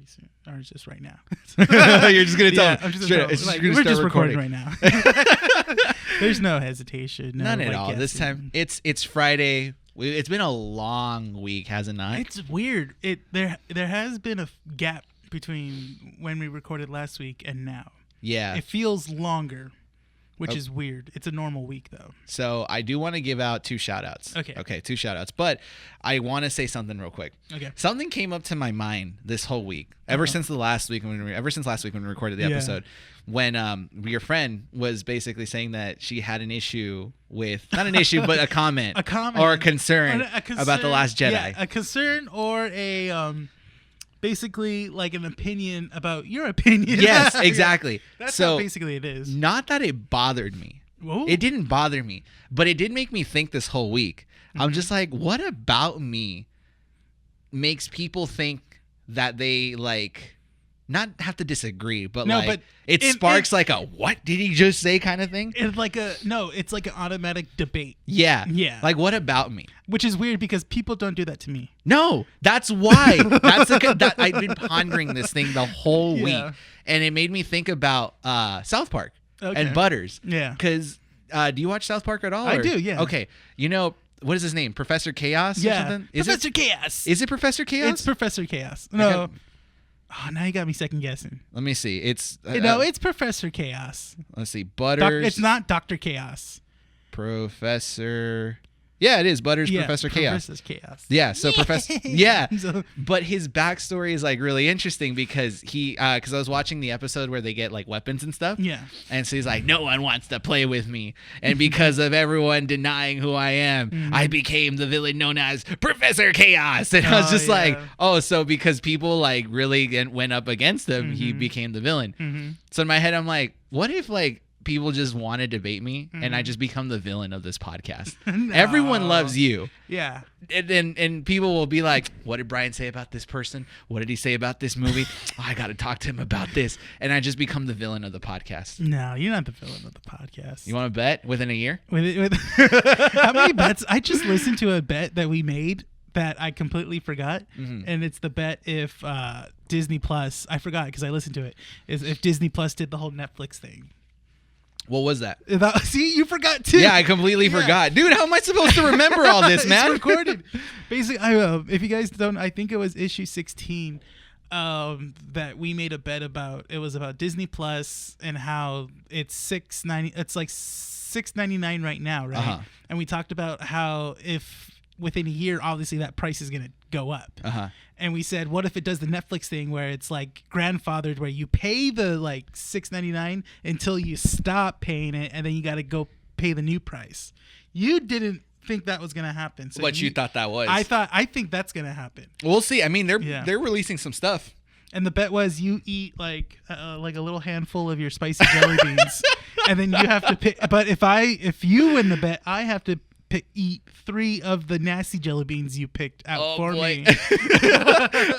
soon, or just right now. You're just gonna tell Yeah, me. I'm just Straight gonna up, tell, like, you're we're gonna just start recording right now. There's no hesitation. No, None at like, all. This guessing. time, it's Friday. It's been a long week, has it not? It's weird. There has been a gap between when we recorded last week and now. Yeah. It feels longer, which is weird. It's a normal week though. So I do want to give out 2 shout outs. Okay, 2 shout outs. But I want to say something real quick. Okay. Something came up to my mind this whole week. Ever since last week when we recorded the episode, when your friend was basically saying that she had an issue with, not an issue, but a comment or a concern about The Last Jedi. Yeah, a concern or a basically like an opinion about your opinion. Yes, exactly. That's how basically it is. Not that it bothered me. Whoa. It didn't bother me, but it did make me think this whole week. I'm just like, what about me makes people think that they like not have to disagree, but it sparks like a what did he just say kind of thing? It's like it's like an automatic debate. Yeah. Yeah. Like, what about me? Which is weird because people don't do that to me. No, that's why. I've been pondering this thing the whole week, and it made me think about South Park and Butters. Yeah. Because do you watch South Park at all? I do, yeah. Okay. You know, what is his name? Professor Chaos or something? Professor Chaos. Is it Professor Chaos? It's Professor Chaos. No. Oh, now you got me second guessing. Let me see. It's it's Professor Chaos. Let's see. Butters. It's not Dr. Chaos. Professor. Yeah, it is Butters. Professor Chaos. Professor Chaos. Yeah. So Professor. Yeah. But his backstory is like really interesting because because I was watching the episode where they get like weapons and stuff. Yeah. And so he's like, no one wants to play with me, and because of everyone denying who I am, I became the villain known as Professor Chaos. And I was just like, oh, so because people like really went up against him, he became the villain. So in my head, I'm like, what if like people just want to debate me and I just become the villain of this podcast? No. Everyone loves you. Yeah. And people will be like, what did Bryan say about this person? What did he say about this movie? Oh, I got to talk to him about this. And I just become the villain of the podcast. No, you're not the villain of the podcast. You want to bet within a year? How many bets? I just listened to a bet that we made that I completely forgot. And it's the bet if Disney Plus, I forgot because I listened to it, is if Disney Plus did the whole Netflix thing. What was that? See, you forgot too. Yeah, I completely forgot. Dude, how am I supposed to remember all this, man? It's recorded. Basically, if you guys don't, I think it was issue 16 that we made a bet about. It was about Disney Plus and how it's $6.90. It's like $6.99 right now, right? And we talked about how if within a year, obviously that price is gonna go up. And we said, what if it does the Netflix thing where it's like grandfathered, where you pay the like $6.99 until you stop paying it, and then you got to go pay the new price. You didn't think that was gonna happen. So you thought that was? I think that's gonna happen. We'll see. I mean, they're releasing some stuff. And the bet was you eat like a little handful of your spicy jelly beans, and then you have to pick. But if you win the bet, I have to eat 3 of the nasty jelly beans you picked out for me.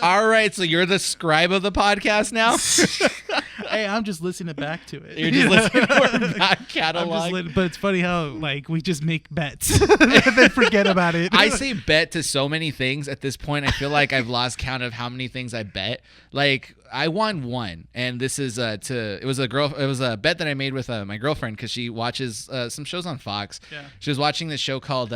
All right, so you're the scribe of the podcast now. Hey, I'm just listening back to it. You're just listening to our back catalog. But it's funny how like we just make bets and then forget about it. I say bet to so many things at this point. I feel like I've lost count of how many things I bet. Like I won one, and this is it was a bet that I made with my girlfriend because she watches some shows on Fox. Yeah. She was watching this show called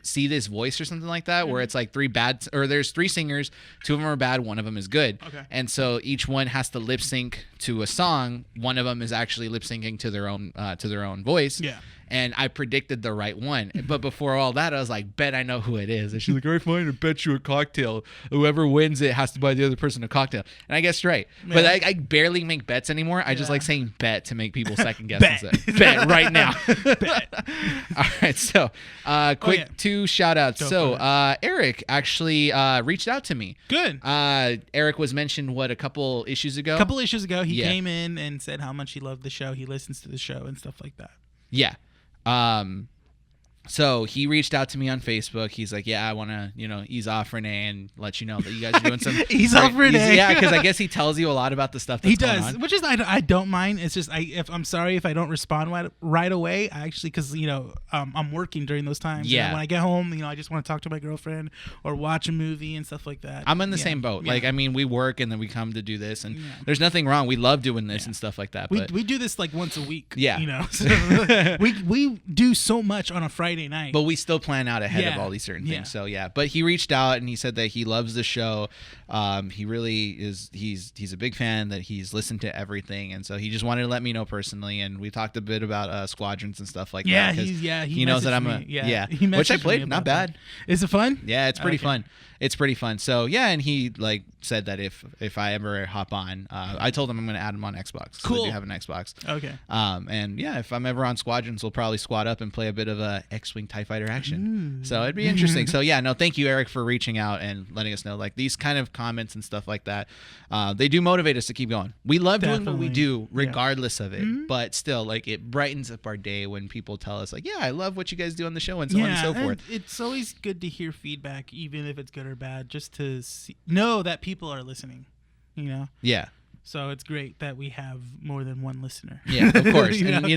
See This Voice or something like that, where it's like there's 3 singers, 2 of them are bad, 1 of them is good. Okay. And so each one has to lip sync to a song. One of them is actually lip syncing to their own voice. Yeah. And I predicted the right one. But before all that, I was like, bet I know who it is. And she's like, all right, fine, I bet you a cocktail. Whoever wins it has to buy the other person a cocktail. And I guessed right. Yeah. But I barely make bets anymore. I just like saying bet to make people second guess. Bet right now. Bet. All right, so quick 2 shout outs. So Eric actually reached out to me. Good. Eric was mentioned, a couple issues ago? A couple issues ago, he came in and said how much he loved the show. He listens to the show and stuff like that. Yeah. So he reached out to me on Facebook. He's like, yeah, I want to, ease off Renee and let you know that you guys are doing some ease off Renee. Yeah, because I guess he tells you a lot about the stuff that's going on. Which is I don't mind. It's just I'm sorry if I don't respond right away. I actually, because I'm working during those times. Yeah. And when I get home, I just want to talk to my girlfriend or watch a movie and stuff like that. I'm in the same boat. Yeah. Like, I mean, we work and then we come to do this, and there's nothing wrong. We love doing this and stuff like that. But we do this like once a week. Yeah. So we do so much on a Friday night. But we still plan out ahead of all these certain things. So but he reached out and he said that he loves the show. He really is. He's a big fan, that he's listened to everything, and so he just wanted to let me know personally. And we talked a bit about squadrons and stuff like that. He knows that I'm which I played. Not bad. That. Is it fun? Yeah, it's pretty fun. It's pretty fun. So and he said that if I ever hop on, I told him I'm going to add him on Xbox. Cool. So I do have an Xbox. Okay. And if I'm ever on Squadrons, we'll probably squad up and play a bit of a X-Wing TIE Fighter action. So it'd be interesting. So thank you, Eric, for reaching out and letting us know, like, these kind of comments and stuff like that. They do motivate us to keep going. We love doing what we do regardless of it, but still, like, it brightens up our day when people tell us, like, I love what you guys do on the show and so on and so forth. It's always good to hear feedback, even if it's good or bad, just to know that people are listening. Yeah. So it's great that we have more than one listener. Yeah, of course. And,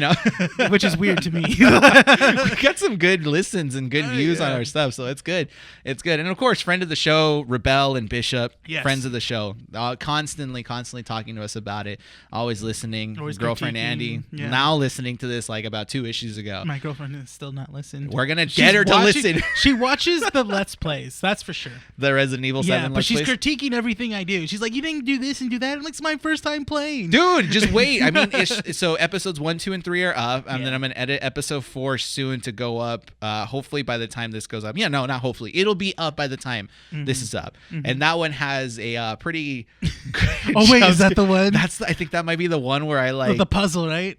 which is weird to me. We got some good listens and good views on our stuff, so it's good. It's good. And of course, friend of the show, Rebel and Bishop, friends of the show, constantly talking to us about it, always listening. Always girlfriend Andy, now listening to this like about 2 issues ago. My girlfriend is still not listening. We're going to get her to listen. She watches the Let's Plays, that's for sure. The Resident Evil 7 Let's Let's Plays? But she's critiquing everything I do. She's like, you didn't do this and do that. I'm like, it's my first time playing. Dude, just wait. I mean, so episodes 1, 2, and 3 are up, and then I'm gonna edit episode 4 soon to go up. Hopefully by the time this goes up. Yeah, no, not hopefully. It'll be up by the time this is up, and that one has a pretty. Oh wait, is that the one? I think that might be the one where I like the puzzle, right?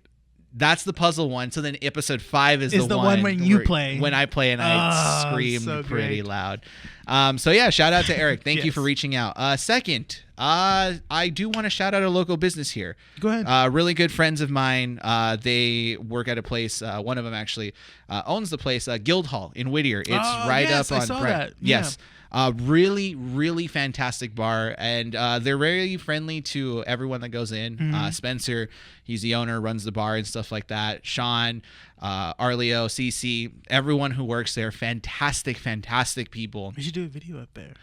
That's the puzzle one. So then episode 5 is the one when you play. When I play and I scream so pretty loud. Shout out to Eric. Thank you for reaching out. Second, I do want to shout out a local business here. Go ahead. Really good friends of mine. They work at a place. One of them actually owns the place, Guildhall in Whittier. It's right up on Brent. Yes. Really, really fantastic bar, and they're very friendly to everyone that goes in. Spencer, he's the owner, runs the bar and stuff like that. Sean, Arleo, CC, everyone who works there, fantastic people. We should do a video up there.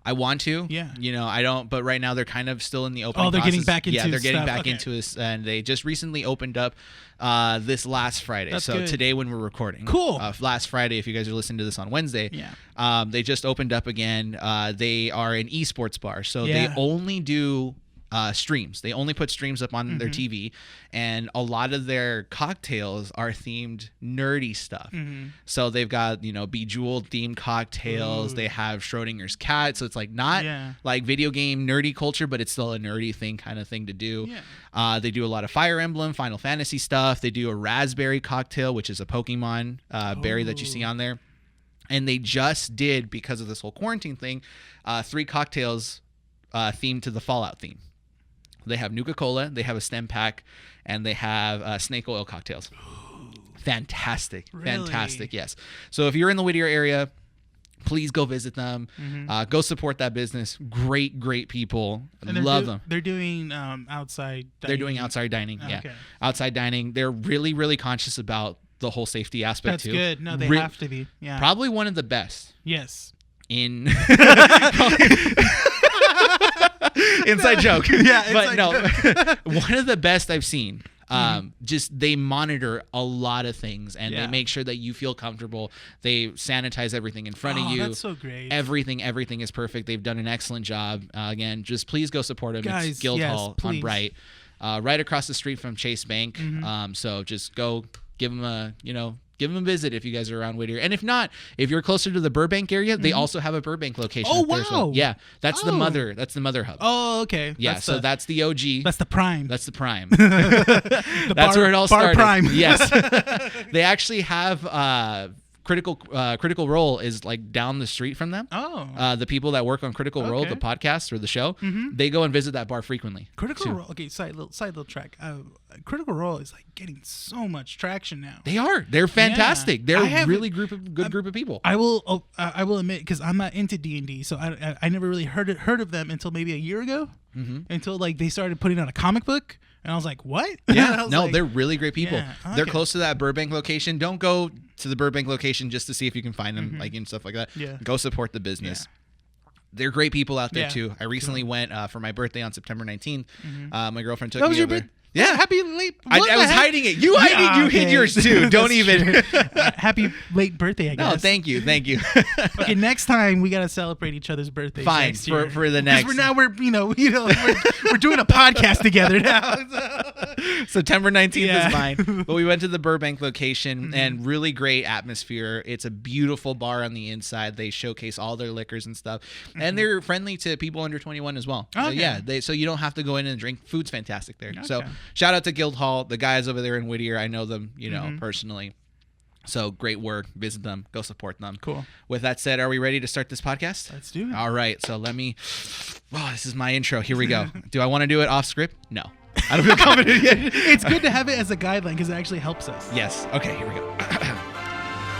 I want to. Yeah. I don't, but right now they're kind of still in the opening they're process. Getting back into they're getting stuff. back into this, and they just recently opened up this last Friday. That's so good. today when we're recording. Cool. Last Friday, if you guys are listening to this on Wednesday. Yeah. They just opened up again. They are an esports bar, so they only do streams. They only put streams up on their TV, and a lot of their cocktails are themed nerdy stuff. So they've got Bejeweled themed cocktails. They have Schrodinger's cat, so it's like not like video game nerdy culture, but it's still a nerdy kind of thing to do. They do a lot of Fire Emblem, Final Fantasy stuff. They do a raspberry cocktail, which is a Pokemon berry that you see on there. And they just did, because of this whole quarantine thing, 3 cocktails themed to the Fallout theme. They have Nuka-Cola, they have a stem pack, and they have snake oil cocktails. Fantastic. Really? Fantastic, yes. So if you're in the Whittier area, please go visit them. Go support that business. Great people. Love them. They're doing outside dining. They're doing outside dining, outside dining. They're really, really conscious about the whole safety aspect, too. That's good. No, they have to be. Yeah. Probably one of the best. Yes. Inside joke. But no, one of the best I've seen. Just they monitor a lot of things, and they make sure that you feel comfortable. They sanitize everything in front of you. That's so great. Everything is perfect. They've done an excellent job. Again, just please go support them. Guys, it's Guildhall on please. Bright, right across the street from Chase Bank. So just go give them a give them a visit if you guys are around Whittier. And if not, if you're closer to the Burbank area, they also have a Burbank location. Oh, up there. wow. So, yeah, that's the mother. That's the mother hub. Oh, okay. Yeah, that's the OG. That's the prime. That's the prime. That's where it all started. Bar prime. Yes. They actually have Critical Role is like down the street from them. Oh. The people that work on Critical Role, the podcast or the show, they go and visit that bar frequently. Critical Role. Okay, side little track. Critical Role is like getting so much traction now. They're fantastic. Yeah. They're a really good group of people. I will admit, because I'm not into D&D, so I never really heard of them until maybe a year ago. Until like they started putting out a comic book, and I was like, what? Yeah, no, they're really great people. Yeah, okay. They're close to that Burbank location. Don't go to the Burbank location just to see if you can find them, like and stuff like that. Yeah. Go support the business. They're great people out there Yeah. too. I recently went for my birthday on September 19th. My girlfriend took That was me your over. birthday? Yeah, Happy late. I was hiding it. You hid yours too. Don't That's even. true. Happy late birthday, I guess. No, thank you. Okay, next time we gotta celebrate each other's birthdays. Fine, next year. for the next. We're doing a podcast together now. September 19th Yeah. is mine. But we went to the Burbank location and really great atmosphere. It's a beautiful bar on the inside. They showcase all their liquors and stuff. And they're friendly to people under 21 as well. So, Okay. yeah, so you don't have to go in and drink. Food's fantastic there. So Okay. shout out to Guildhall, the guys over there in Whittier. I know them, personally. So great work. Visit them. Go support them. Cool. With that said, are we ready to start this podcast? Let's do it. All right. So let me. Oh, this is my intro. Here we go. Do I want to do it off script? No. I don't feel confident yet. It's good to have it as a guideline because it actually helps us. Yes. Okay, here we go.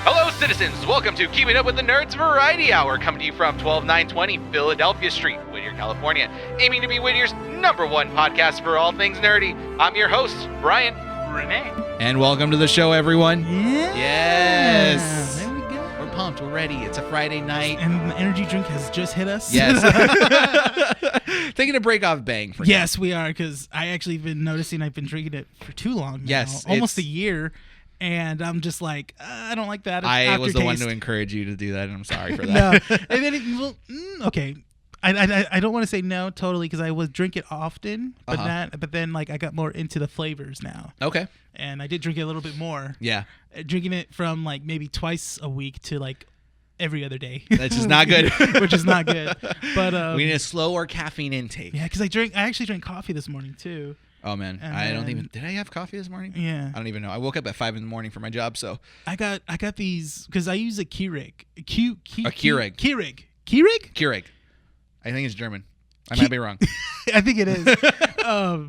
Hello, citizens. Welcome to Keeping Up with the Nerds Variety Hour, coming to you from 12920 Philadelphia Street, Whittier, California, aiming to be Whittier's #1 podcast for all things nerdy. I'm your host, Bryan Rene. And welcome to the show, everyone. Yeah. Yes. There we go. We're pumped. We're ready. It's a Friday night. And the energy drink has just hit us. Yes. Taking a break off bang. For Yes, we are, because I actually been noticing I've been drinking it for too long now. Yes, almost a year. And I'm just like, I don't like that. I was the one to aftertaste. encourage you to do that, and I'm sorry for that. No. And then okay. I don't want to say no totally because I would drink it often, but then like I got more into the flavors now. Okay. And I did drink it a little bit more. Yeah. Drinking it from like maybe twice a week to like every other day. That's just not good. Which is not good. But we need a slower caffeine intake. yeah, because I actually drank coffee this morning too. Oh man, And I don't then- even. Did I have coffee this morning? Yeah. I don't even know. I woke up at 5 a.m. for my job, so I got these because I use a Keurig. A Keurig. Keurig. I think it's German. I might be wrong. I think it is.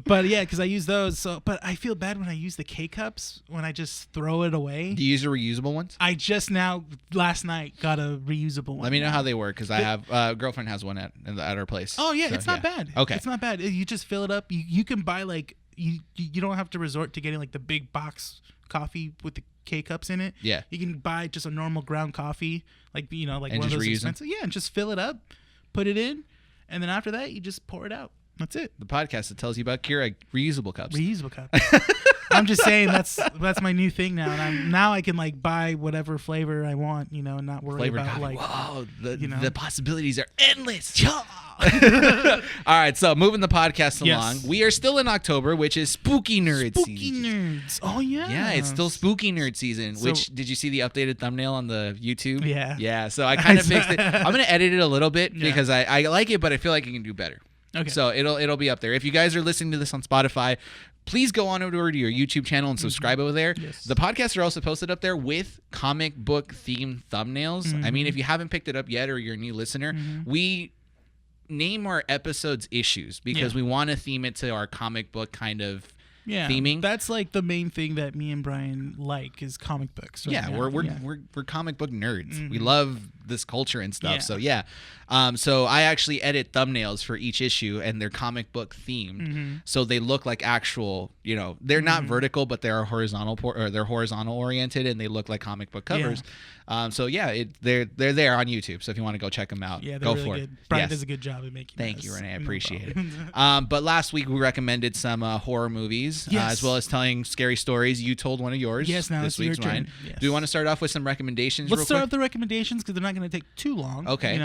But yeah, because I use those. So, but I feel bad when I use the K cups when I just throw it away. Do you use the reusable ones? I just now last night got a reusable one. Let me know how they work because I have girlfriend has one at our place. Oh yeah, So, it's not bad. Okay. It's not bad. You just fill it up. You can buy like you don't have to resort to getting like the big box coffee with the K cups in it. Yeah. You can buy just a normal ground coffee, like like And one of just those reuse them? expensive. Yeah, and just fill it up, put it in, and then after that you just pour it out. That's it. The podcast that tells you about Keurig reusable cups. Reusable cups. I'm just saying that's my new thing now, and I can like buy whatever flavor I want, and not worry Flavored about coffee. like. Whoa, you know. the possibilities are endless. All right, so moving the podcast along, Yes. we are still in October, which is Spooky Nerd Spooky season. nerds. Oh yeah. Yeah, it's still Spooky Nerd season. So- Which did you see the updated thumbnail on the YouTube? Yeah. Yeah. So I kind of fixed it. I'm gonna edit it a little bit Yeah. because I like it, but I feel like it can do better. Okay. So it'll be up there. If you guys are listening to this on Spotify, please go on over to your YouTube channel and subscribe over there. Yes. The podcasts are also posted up there with comic book themed thumbnails. I mean, if you haven't picked it up yet or you're a new listener, we name our episodes issues because we want to theme it to our comic book kind of theming. That's like the main thing that me and Brian like is comic books. Right Yeah, now. we're comic book nerds. We love this culture and stuff. Yeah. So yeah, so I actually edit thumbnails for each issue, and they're comic book themed, so they look like actual. They're not vertical, but they're horizontal or they're horizontal oriented, and they look like comic book covers. So yeah, they're there on YouTube. So if you want to go check them out, Yeah, they're go really for good. it. Brian Yes. does a good job at making. Thank those. you, Renee. I No appreciate problem. it. But last week we recommended some horror movies, Yes. as well as telling scary stories. You told one of yours. Yes, now this it's your week's mine. turn. Yes. Do you want to start off with some recommendations? Let's real start quick? with the recommendations because they're not going to take too long. Okay.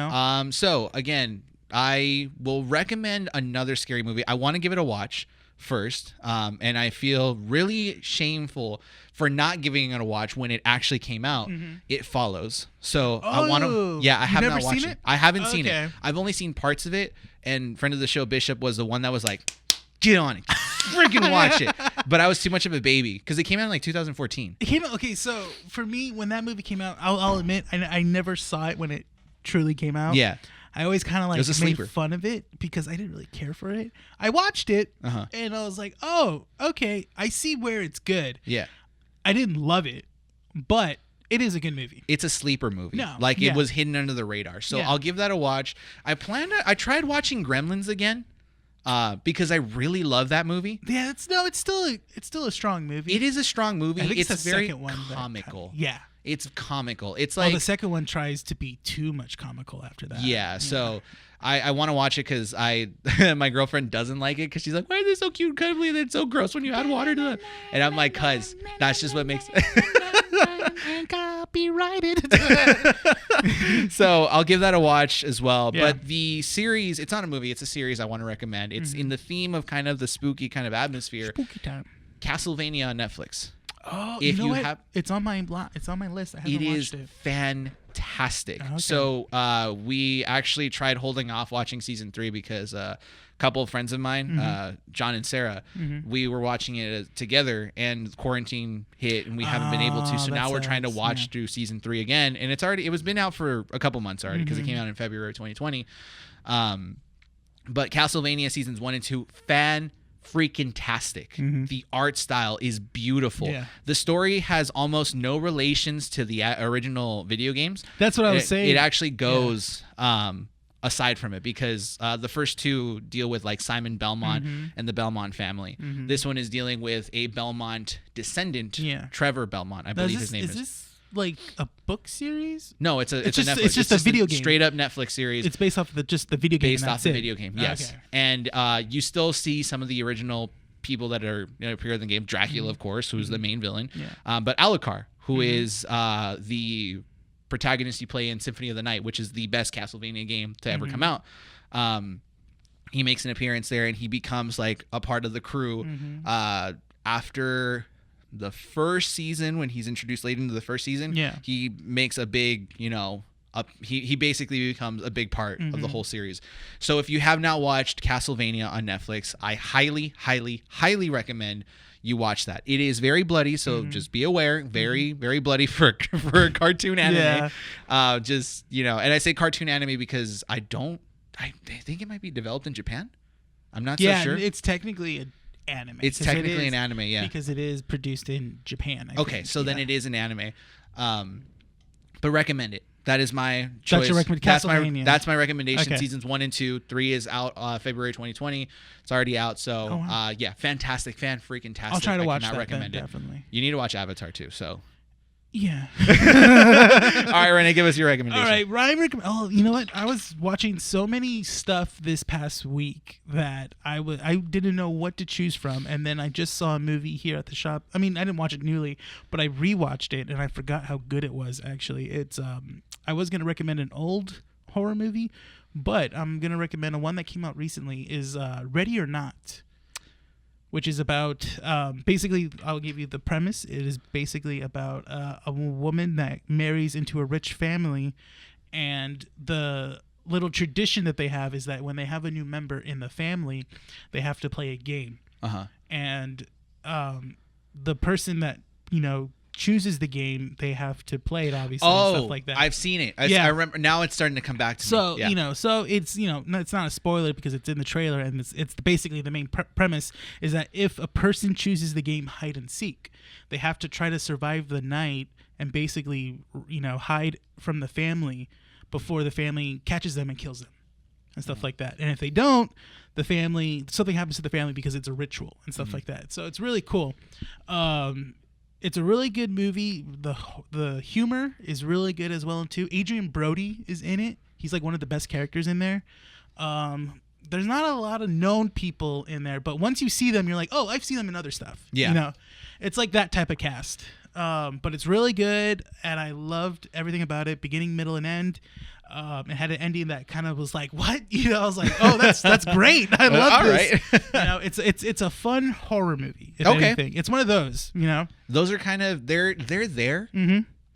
So again, I will recommend another scary movie. I want to give it a watch first, and I feel really shameful for not giving it a watch when it actually came out. It Follows. So I want to. Oh, Yeah, I you've have never not watched seen it. it? I haven't seen Okay. it. I've only seen parts of it. And friend of the show Bishop was the one that was like, get on it, freaking watch it. But I was too much of a baby because it came out in like 2014. It came out, okay, so for me, when that movie came out, I'll admit, I never saw it when it truly came out. Yeah. I always kind of like was a made sleeper. fun of it because I didn't really care for it. I watched it and I was like, oh, okay, I see where it's good. Yeah. I didn't love it, but it is a good movie. It's a sleeper movie. No, like yeah. it was hidden under the radar. So Yeah. I'll give that a watch. I tried watching Gremlins again because I really love that movie. Yeah, it's still a strong movie. It is a strong movie. I think It's the very second one that comical. yeah. It's comical. It's Well, like the second one tries to be too much comical after that. yeah. So I want to watch it because my girlfriend doesn't like it because she's like, why is it so cute and cuddly and then so gross when you add water to them? And I'm like, cuz that's just what makes copyrighted. So I'll give that a watch as well. Yeah. But the series, it's not a movie, it's a series I want to recommend. It's in the theme of kind of the spooky kind of atmosphere. Spooky time. Castlevania on Netflix. Oh, If you know you what? have- It's on my list. I haven't It watched is it. fantastic. Okay. So we actually tried holding off watching season 3 because a couple of friends of mine, John and Sarah, we were watching it together and quarantine hit and we haven't been able to. So that now we're trying to sucks, watch yeah. through season 3 again. And it was been out for a couple months already because it came out in February 2020. But Castlevania seasons 1 and 2, freaking tastic. The art style is beautiful. Yeah. The story has almost no relations to the original video games. That's what I was saying. It actually goes aside from it because the first 2 deal with like Simon Belmont and the Belmont family. This one is dealing with a Belmont descendant, Trevor Belmont, I believe his name is. Is this like a book series? No, it's a just- Netflix. it's just a video game. Straight up Netflix series. It's based off of just the video game. Based and off that's the it. video game, yes. Okay. And you still see some of the original people that are appear in the game. Dracula, of course, who's the main villain. Yeah. But Alucard, who is the protagonist you play in Symphony of the Night, which is the best Castlevania game to ever come out. He makes an appearance there, and he becomes like a part of the crew after the first season. When he's introduced late into the first season, he makes a big, he basically becomes a big part of the whole series. So if you have not watched Castlevania on Netflix, I highly, highly, highly recommend you watch that. It is very bloody, so just be aware. Very, very bloody for a cartoon anime. And I say cartoon anime because I think it might be developed in Japan. I'm not so sure. Yeah, it's technically an anime. It's technically an anime, yeah. Because it is produced in Japan. I Okay, think. so then it is an anime. But recommend it. That is my choice. That's your recommendation. That's my recommendation. Okay. Seasons 1 and 2. 3 is out February 2020. It's already out. So wow. fantastic, fan-freaking-tastic. I'll try to watch I cannot that recommend then, it. definitely. You need to watch Avatar too. So. Yeah. All right, Rene, give us your recommendation. All right, Ryan. Oh, you know what? I was watching so many stuff this past week that I didn't know what to choose from, and then I just saw a movie here at the shop. I mean, I didn't watch it newly, but I rewatched it, and I forgot how good it was. Actually, it's I was gonna recommend an old horror movie, but I'm gonna recommend a one that came out recently. Is Ready or Not, which is about basically, I'll give you the premise. It is basically about a woman that marries into a rich family, and the little tradition that they have is that when they have a new member in the family, they have to play a game. And the person that chooses the game, they have to play it, obviously, and stuff like that. I've seen it. I remember. Now it's starting to come back to me. So Yeah. so it's it's not a spoiler because it's in the trailer, and it's basically the main premise is that if a person chooses the game hide and seek, they have to try to survive the night and basically hide from the family before the family catches them and kills them and stuff like that. And if they don't, something happens to the family because it's a ritual and stuff like that. So it's really cool. It's a really good movie. The humor is really good as well too. Adrian Brody is in it. He's like one of the best characters in there. There's not a lot of known people in there, but once you see them, you're like, oh, I've seen them in other stuff. Yeah. It's like that type of cast. But it's really good, and I loved everything about it, beginning, middle, and end. It had an ending that kind of was like, what? I was like, oh, that's great. I love this. Right. It's a fun horror movie. If Okay. anything. It's one of those. Those are kind of they're there.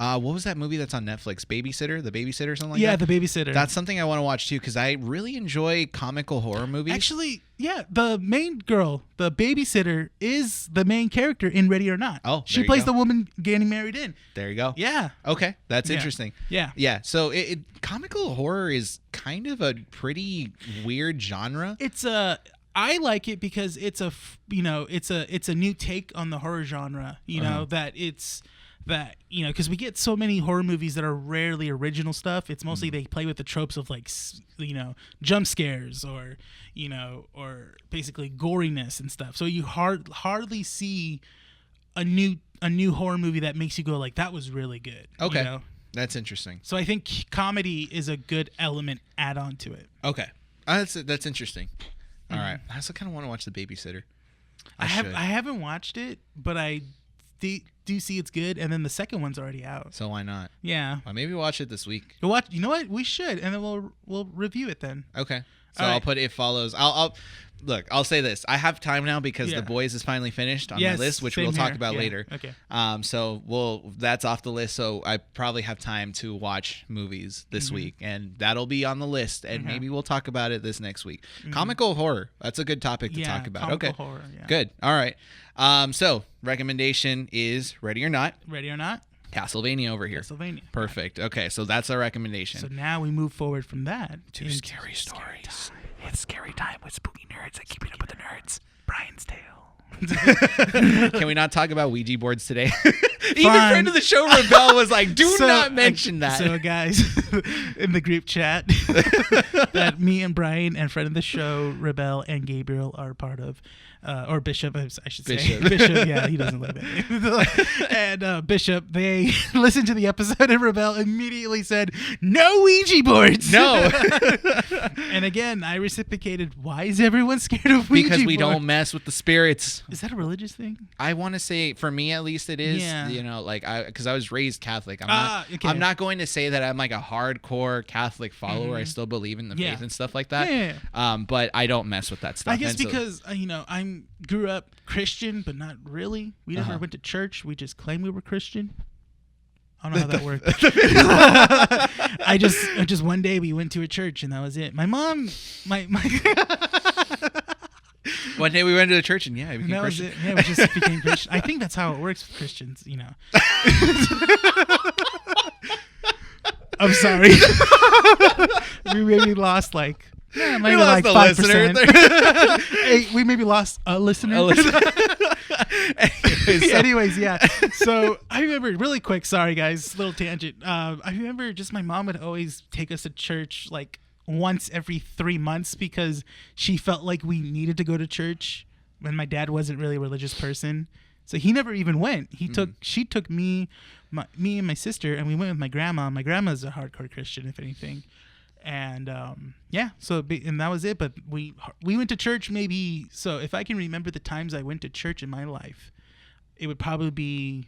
What was that movie that's on Netflix? Babysitter, The Babysitter, or something like Yeah, that. The Babysitter. That's something I want to watch too because I really enjoy comical horror movies. Actually, yeah, the main girl, the babysitter, is the main character in Ready or Not. Oh, she plays the woman getting married in. There you go. Yeah. Okay, that's Yeah. interesting. Yeah. Yeah. So comical horror is kind of a pretty weird genre. It's a. I like it because it's it's a new take on the horror genre. You know because we get so many horror movies that are rarely original stuff. It's mostly they play with the tropes of like jump scares or basically goriness and stuff. So you hardly see a new horror movie that makes you go like that was really good. Okay. You know? That's interesting. So I think comedy is a good element add on to it. Okay. That's interesting. All right. I also kind of want to watch The Babysitter. I haven't watched it, but I do see it's good, and then the second one's already out. So why not? Yeah. Well, maybe watch it this week. We'll watch. You know what? We should, and then we'll review it then. Okay. So All I'll right. put It Follows. I'll look. I'll say this. I have time now because Yeah. The Boys is finally finished on Yes, my list, which same we'll talk here. about Yeah. later. Okay. So that's off the list. So I probably have time to watch movies this week, and that'll be on the list. And maybe we'll talk about it this next week. Comical horror. That's a good topic to talk about. Comical Okay. horror, yeah. Good. All right. So recommendation is Ready or Not. Ready or Not? Castlevania over here. Castlevania. Perfect. Okay, so that's our recommendation. So now we move forward from that to into scary stories. It's scary time with spooky nerds and keeping up with the nerds. Brian's Tale. Can we not talk about Ouija boards today? Even Fine. friend of the show Rebel was like, "Do not mention that." So guys, in the group chat that me and Brian and friend of the show Rebel and Gabriel are part of, or Bishop, I should say. Bishop, yeah, he doesn't live it. And Bishop, they listened to the episode and Rebel immediately said, "No Ouija boards." No. And again, I reciprocated. Why is everyone scared of Ouija Because we boards? don't mess with the spirits. Is that a religious thing? I want to say, for me at least, it is. Yeah. You know, like because I was raised Catholic. Okay. I'm not going to say that I'm like a hardcore Catholic follower. I still believe in the Yeah. faith and stuff like that. Yeah. But I don't mess with that stuff. I guess And so- because I grew up Christian, but not really. We never went to church. We just claimed we were Christian. I don't know how that worked. I just one day we went to a church and that was it. My mom, my one day we went to the church and I became that was Christian. it. Yeah, we just became Christian. I think that's how it works with Christians. I'm sorry. We maybe lost like. Yeah, maybe lost like a 5%. Hey, we maybe lost a listener. Anyways, yeah. So I remember really quick. Sorry, guys, little tangent. I remember just my mom would always take us to church like once every 3 months because she felt like we needed to go to church when my dad wasn't really a religious person. So he never even went. She took me and my sister, and we went with my grandma. My grandma's a hardcore Christian, if anything. And and that was it. But we went to church maybe. So if I can remember the times I went to church in my life, it would probably be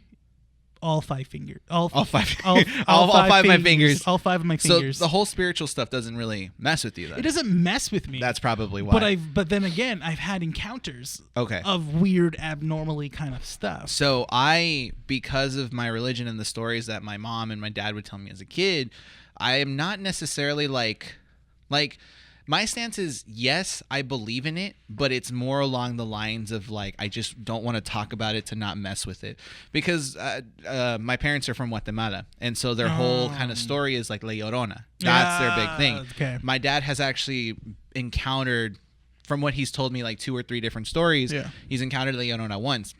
all 5 fingers. All five of my fingers. All 5 of my fingers. So the whole spiritual stuff doesn't really mess with you then. It doesn't mess with me. That's probably why. But then again, I've had encounters Okay. of weird, abnormally kind of stuff. So because of my religion and the stories that my mom and my dad would tell me as a kid, I am not necessarily like my stance is yes, I believe in it, but it's more along the lines of like I just don't want to talk about it to not mess with it because my parents are from Guatemala, and so their whole kind of story is like La Llorona. That's their big thing. Okay. My dad has actually encountered, from what he's told me, like 2 or 3 different stories. Yeah. He's encountered La Llorona once.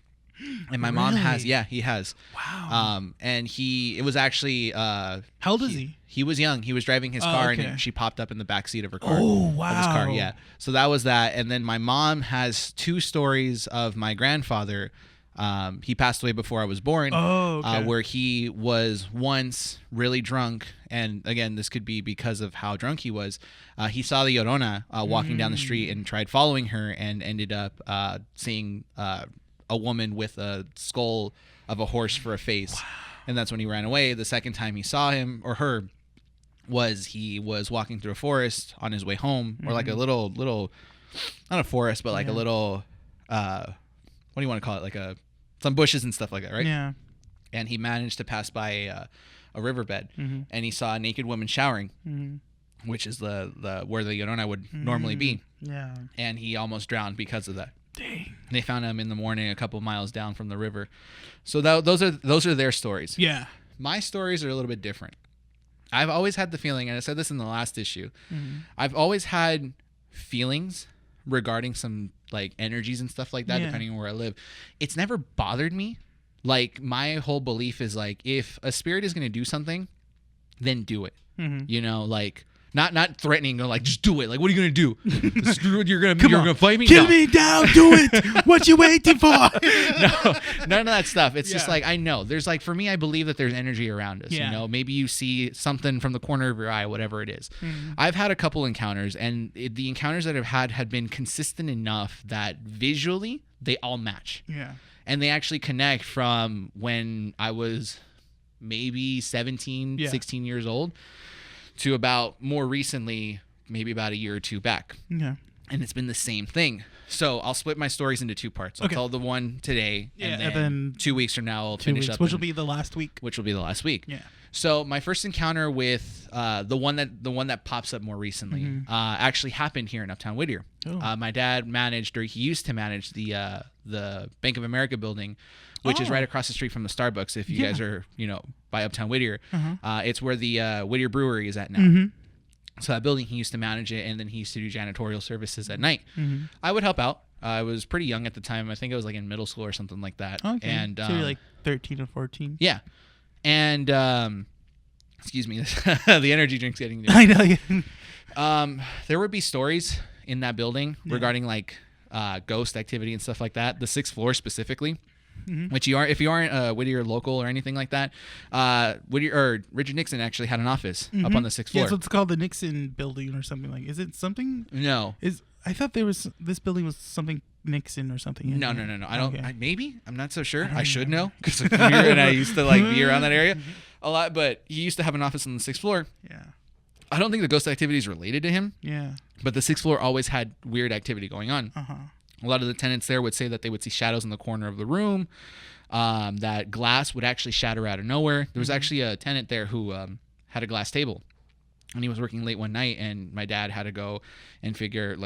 And my mom has, he has. Wow. And it was actually, How old is he? He was young. He was driving his car okay. and she popped up in the back seat of her car. Oh, Of his wow. car, yeah. So that was that. And then my mom has 2 stories of my grandfather. He passed away before I was born. Oh, okay. Where he was once really drunk. And again, this could be because of how drunk he was. He saw the Llorona walking down the street and tried following her and ended up seeing a woman with a skull of a horse for a face. Wow. And that's when he ran away. The second time he saw him or her he was walking through a forest on his way home, or like a little not a forest, but like a little what do you want to call it, like some bushes and stuff like that, right? Yeah. and he managed to pass by a riverbed, Mm-hmm. and he saw a naked woman showering, Mm-hmm. which is the where the Llorona would normally be, Yeah. and he almost drowned because of that. Dang. They found him in the morning a couple miles down from the river. So those are their stories. Yeah. My stories are a little bit different. I've always had the feeling, and I said this in the last issue, Mm-hmm. I've always had feelings regarding some like energies and stuff like that, Yeah. depending on where I live. It's never bothered me. Like, my whole belief is like, if a spirit is going to do something, then do it. Mm-hmm. You know, like not threatening or like, just do it. Like, what are you going to do? Screw it, you're going Come on. to fight me? Kill No. me down. Do it. What you waiting for? No, none of that stuff. It's just Yeah. like, I know there's like, for me, I believe that there's energy around us. Yeah. You know, maybe you see something from the corner of your eye, whatever it is. I've had a couple encounters, and the encounters that I've had been consistent enough that visually they all match, Yeah. and they actually connect from when I was maybe 17, Yeah. 16 years old to about more recently, maybe about a year or two back. Yeah. And it's been the same thing. So I'll split my stories into two parts. I'll Okay. tell the one today, Yeah, and and then then 2 weeks from now I'll 2 finish weeks, up, which will be the last week. which will be the last week. Yeah. So my first encounter with the one that pops up more recently actually happened here in Uptown Whittier. Oh. My dad managed, or he used to manage, the Bank of America building, which is Oh. right across the street from the Starbucks. If you Yeah. guys are by Uptown Whittier, Uh-huh. it's where the Whittier Brewery is at now. Mm-hmm. So that building, he used to manage it, and then he used to do janitorial services at night. Mm-hmm. I would help out. I was pretty young at the time. I think I was like in middle school or something like that. Okay. And so you're like 13 or 14. yeah, and excuse me, the energy drink's getting there. I know. There would be stories in that building regarding like ghost activity and stuff like that. The 6th floor specifically. Mm-hmm. Which if you aren't Whittier local or anything like that, Whittier or Richard Nixon actually had an office up on the 6th floor. Yeah, so it's called the Nixon Building or something like. Is it something? No, I thought this building was something Nixon or something. in no. there. I don't. Okay. Maybe I'm not so sure. don't I should know. know because and I used to like be around that area a lot. But he used to have an office on the 6th floor. Yeah. I don't think the ghost activity is related to him, Yeah. but the 6th floor always had weird activity going on. Uh-huh. A lot of the tenants there would say that they would see shadows in the corner of the room. That glass would actually shatter out of nowhere. There was actually a tenant there who had a glass table, and he was working late one night, and my dad had to go and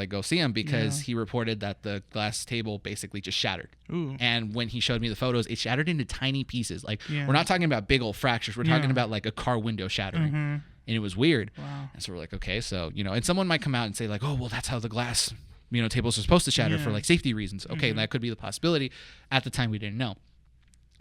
go see him because he reported that the glass table basically just shattered. Ooh. And when he showed me the photos, it shattered into tiny pieces. Like, Yeah. we're not talking about big old fractures. We're talking about like a car window shattering. Mm-hmm. And it was weird. Wow. And so we're like, okay, so, and someone might come out and say like, oh, well, that's how the glass, tables are supposed to shatter for Yeah. like safety reasons. Okay, that could be the possibility. At the time, we didn't know.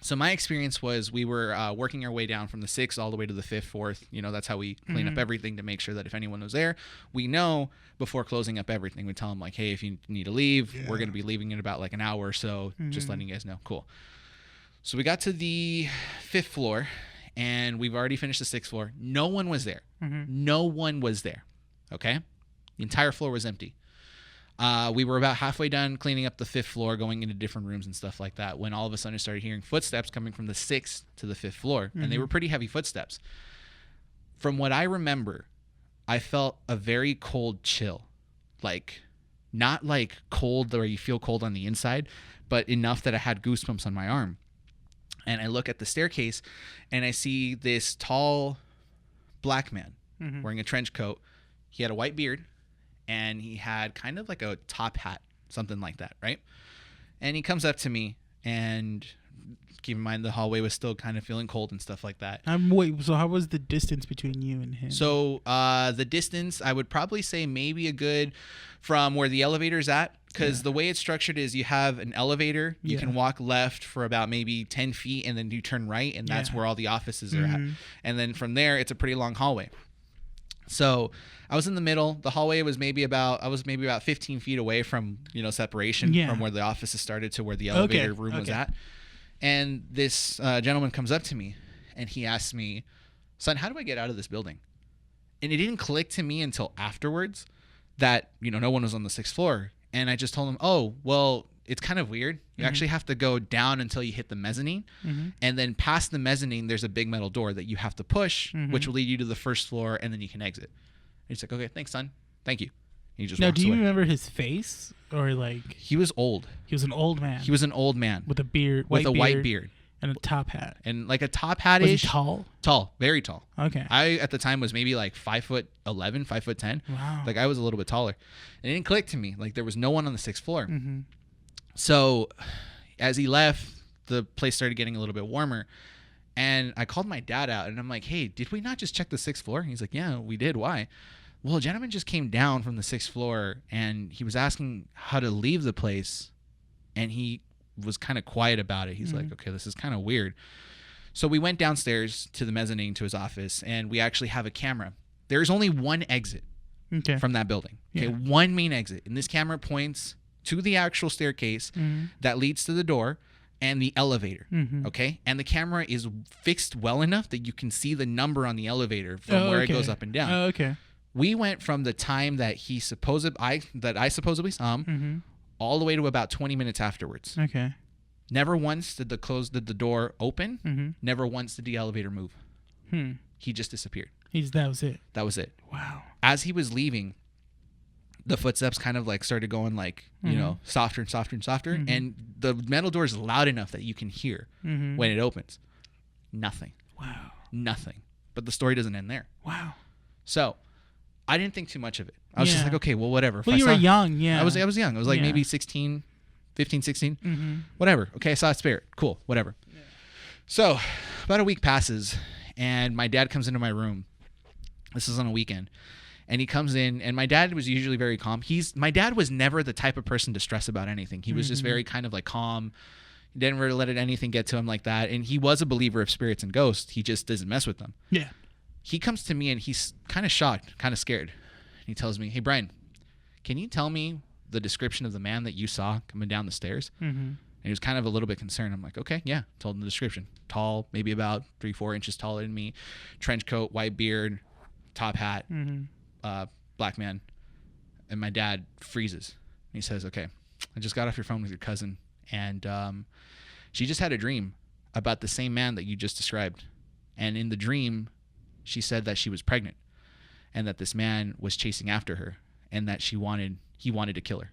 So my experience was we were working our way down from the 6th all the way to the 5th, 4th. That's how we clean up everything to make sure that if anyone was there, we know before closing up everything. We tell them like, hey, if you need to leave, we're going to be leaving in about like an hour or so. Just letting you guys know. Cool. So we got to the 5th floor, and we've already finished the 6th floor. No one was there. No one was there. Okay? The entire floor was empty. We were about halfway done cleaning up the 5th floor, going into different rooms and stuff like that, when all of a sudden I started hearing footsteps coming from the 6th to the 5th floor, and they were pretty heavy footsteps. From what I remember, I felt a very cold chill. Like, not like cold where you feel cold on the inside, but enough that I had goosebumps on my arm. And I look at the staircase, and I see this tall black man wearing a trench coat. He had a white beard, and he had kind of like a top hat, something like that, right? And he comes up to me, and keep in mind the hallway was still kind of feeling cold and stuff like that. Wait, so how was the distance between you and him? So the distance, I would probably say maybe a good from where the elevator's at, because the way it's structured is you have an elevator. You can walk left for about maybe 10 feet, and then you turn right, and that's where all the offices are at. And then from there, it's a pretty long hallway. So I was in the middle. The hallway was maybe about 15 feet away from separation from where the offices started to where the elevator room was at. And this gentleman comes up to me, and he asks me, "Son, how do I get out of this building?" And it didn't click to me until afterwards that no one was on the 6th floor. And I just told him, "Oh, well, it's kind of weird. You actually have to go down until you hit the mezzanine. And then past the mezzanine, there's a big metal door that you have to push, which will lead you to the 1st floor, and then you can exit." And he's like, "Okay, thanks, son. Thank you." And he just now, walks do you away. remember his face, or like He was old. he was an old man? He was an old man with a beard, with a white beard. beard. And a top hat. And like a top Was hat-ish. he tall? Tall, very tall. Okay. I at the time was maybe like 5'11", 5'10". Wow. Like I was a little bit taller. And it didn't click to me. Like there was no one on the 6th floor. Mm-hmm. So as he left, the place started getting a little bit warmer. And I called my dad out and I'm like, hey, did we not just check the 6th floor? And he's like, yeah, we did. Why? Well, a gentleman just came down from the 6th floor and he was asking how to leave the place. And he was kind of quiet about it. He's like, okay, this is kind of weird. So we went downstairs to the mezzanine to his office and we actually have a camera. There's only one exit from that building. Okay, one main exit. And this camera points to the actual staircase that leads to the door and the elevator. Okay? And the camera is fixed well enough that you can see the number on the elevator from where it goes up and down. Oh, okay. We went from the time that I supposedly saw him all the way to about 20 minutes afterwards. Okay. Never once did the door open. Never once did the elevator move. He just disappeared. That was it. That was it. Wow. As he was leaving, the footsteps kind of like started going like, you know, softer and softer and softer. And the metal door is loud enough that you can hear when it opens. Nothing. Wow. Nothing. But the story doesn't end there. Wow. So I didn't think too much of it. I was just like, okay, well, whatever. Well, you were young, yeah. I was young. I was like maybe 16, 15, 16. Whatever. Okay, I saw a spirit. Cool, whatever. Yeah. So about a week passes, and my dad comes into my room. This is on a weekend. And he comes in, and my dad was usually very calm. My dad was never the type of person to stress about anything. He was just very kind of like calm. He didn't really let anything get to him like that. And he was a believer of spirits and ghosts. He just doesn't mess with them. Yeah. He comes to me, and he's kind of shocked, kind of scared. He tells me, hey, Bryan, can you tell me the description of the man that you saw coming down the stairs? And he was kind of a little bit concerned. I'm like, okay, yeah. Told him the description. Tall, maybe about 3-4 inches taller than me. Trench coat, white beard, top hat, black man. And my dad freezes. He says, okay, I just got off your phone with your cousin. And she just had a dream about the same man that you just described. And in the dream, she said that she was pregnant. And that this man was chasing after her, and that he wanted to kill her,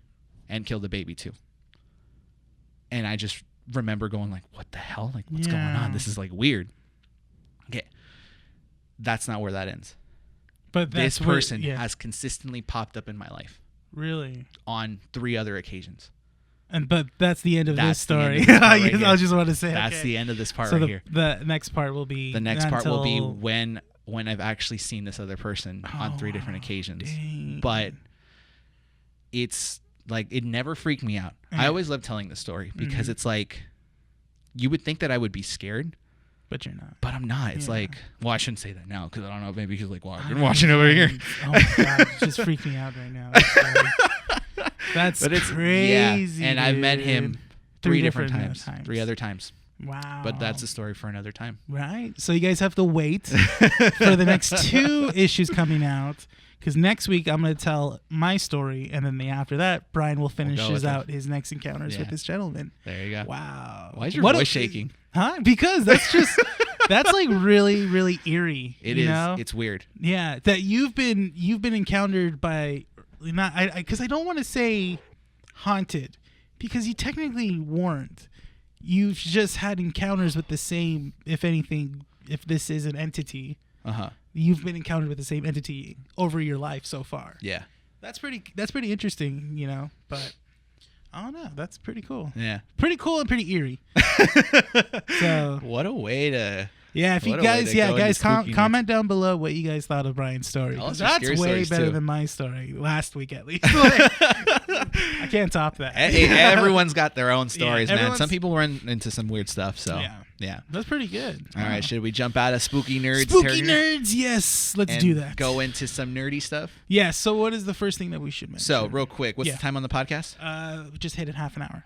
and kill the baby too. And I just remember going like, "What the hell? Like, what's going on? This is like weird." Okay, that's not where that ends. But this person has consistently popped up in my life. Really? On 3 other occasions. But that's the end of this story. I just want to say that's the end of this part right here. The next part will be when I've actually seen this other person on 3 different occasions. Dang. But it's like, it never freaked me out. I always love telling this story because it's like, you would think that I would be scared. But you're not. But I'm not. It's like, well, I shouldn't say that now because I don't know. Maybe he's like, well, I've been watching over here. Oh my God. It just freaked me out right now. That's crazy. Yeah. And I've met him 3 different times. 3 other times. Wow. But that's a story for another time. Right. So you guys have to wait for the next 2 issues coming out. Because next week I'm going to tell my story. And then after that, Bryan will finish out his next encounters with this gentleman. There you go. Wow. Why is your voice shaking? Huh? Because that's just... That's like really, really eerie. It is. Know? It's weird. Yeah. That you've been encountered by... Because I don't want to say haunted. Because you technically weren't. You've just had encounters with the same, if anything, if this is an entity, you've been encountered with the same entity over your life so far. Yeah. That's pretty interesting, you know, but I don't know. That's pretty cool. Yeah. Pretty cool and pretty eerie. So what a way to... Yeah, if you guys, comment down below what you guys thought of Bryan's story. That's way better than my story last week, at least. I can't top that. Hey, everyone's got their own stories, man. Some people run into some weird stuff, so yeah. That's pretty good. All right, should we jump out of spooky nerds? Spooky nerds, yes. Let's do that. Go into some nerdy stuff. Yeah. So, what is the first thing that we should mention? So, real quick, what's the time on the podcast? Just hit it half an hour.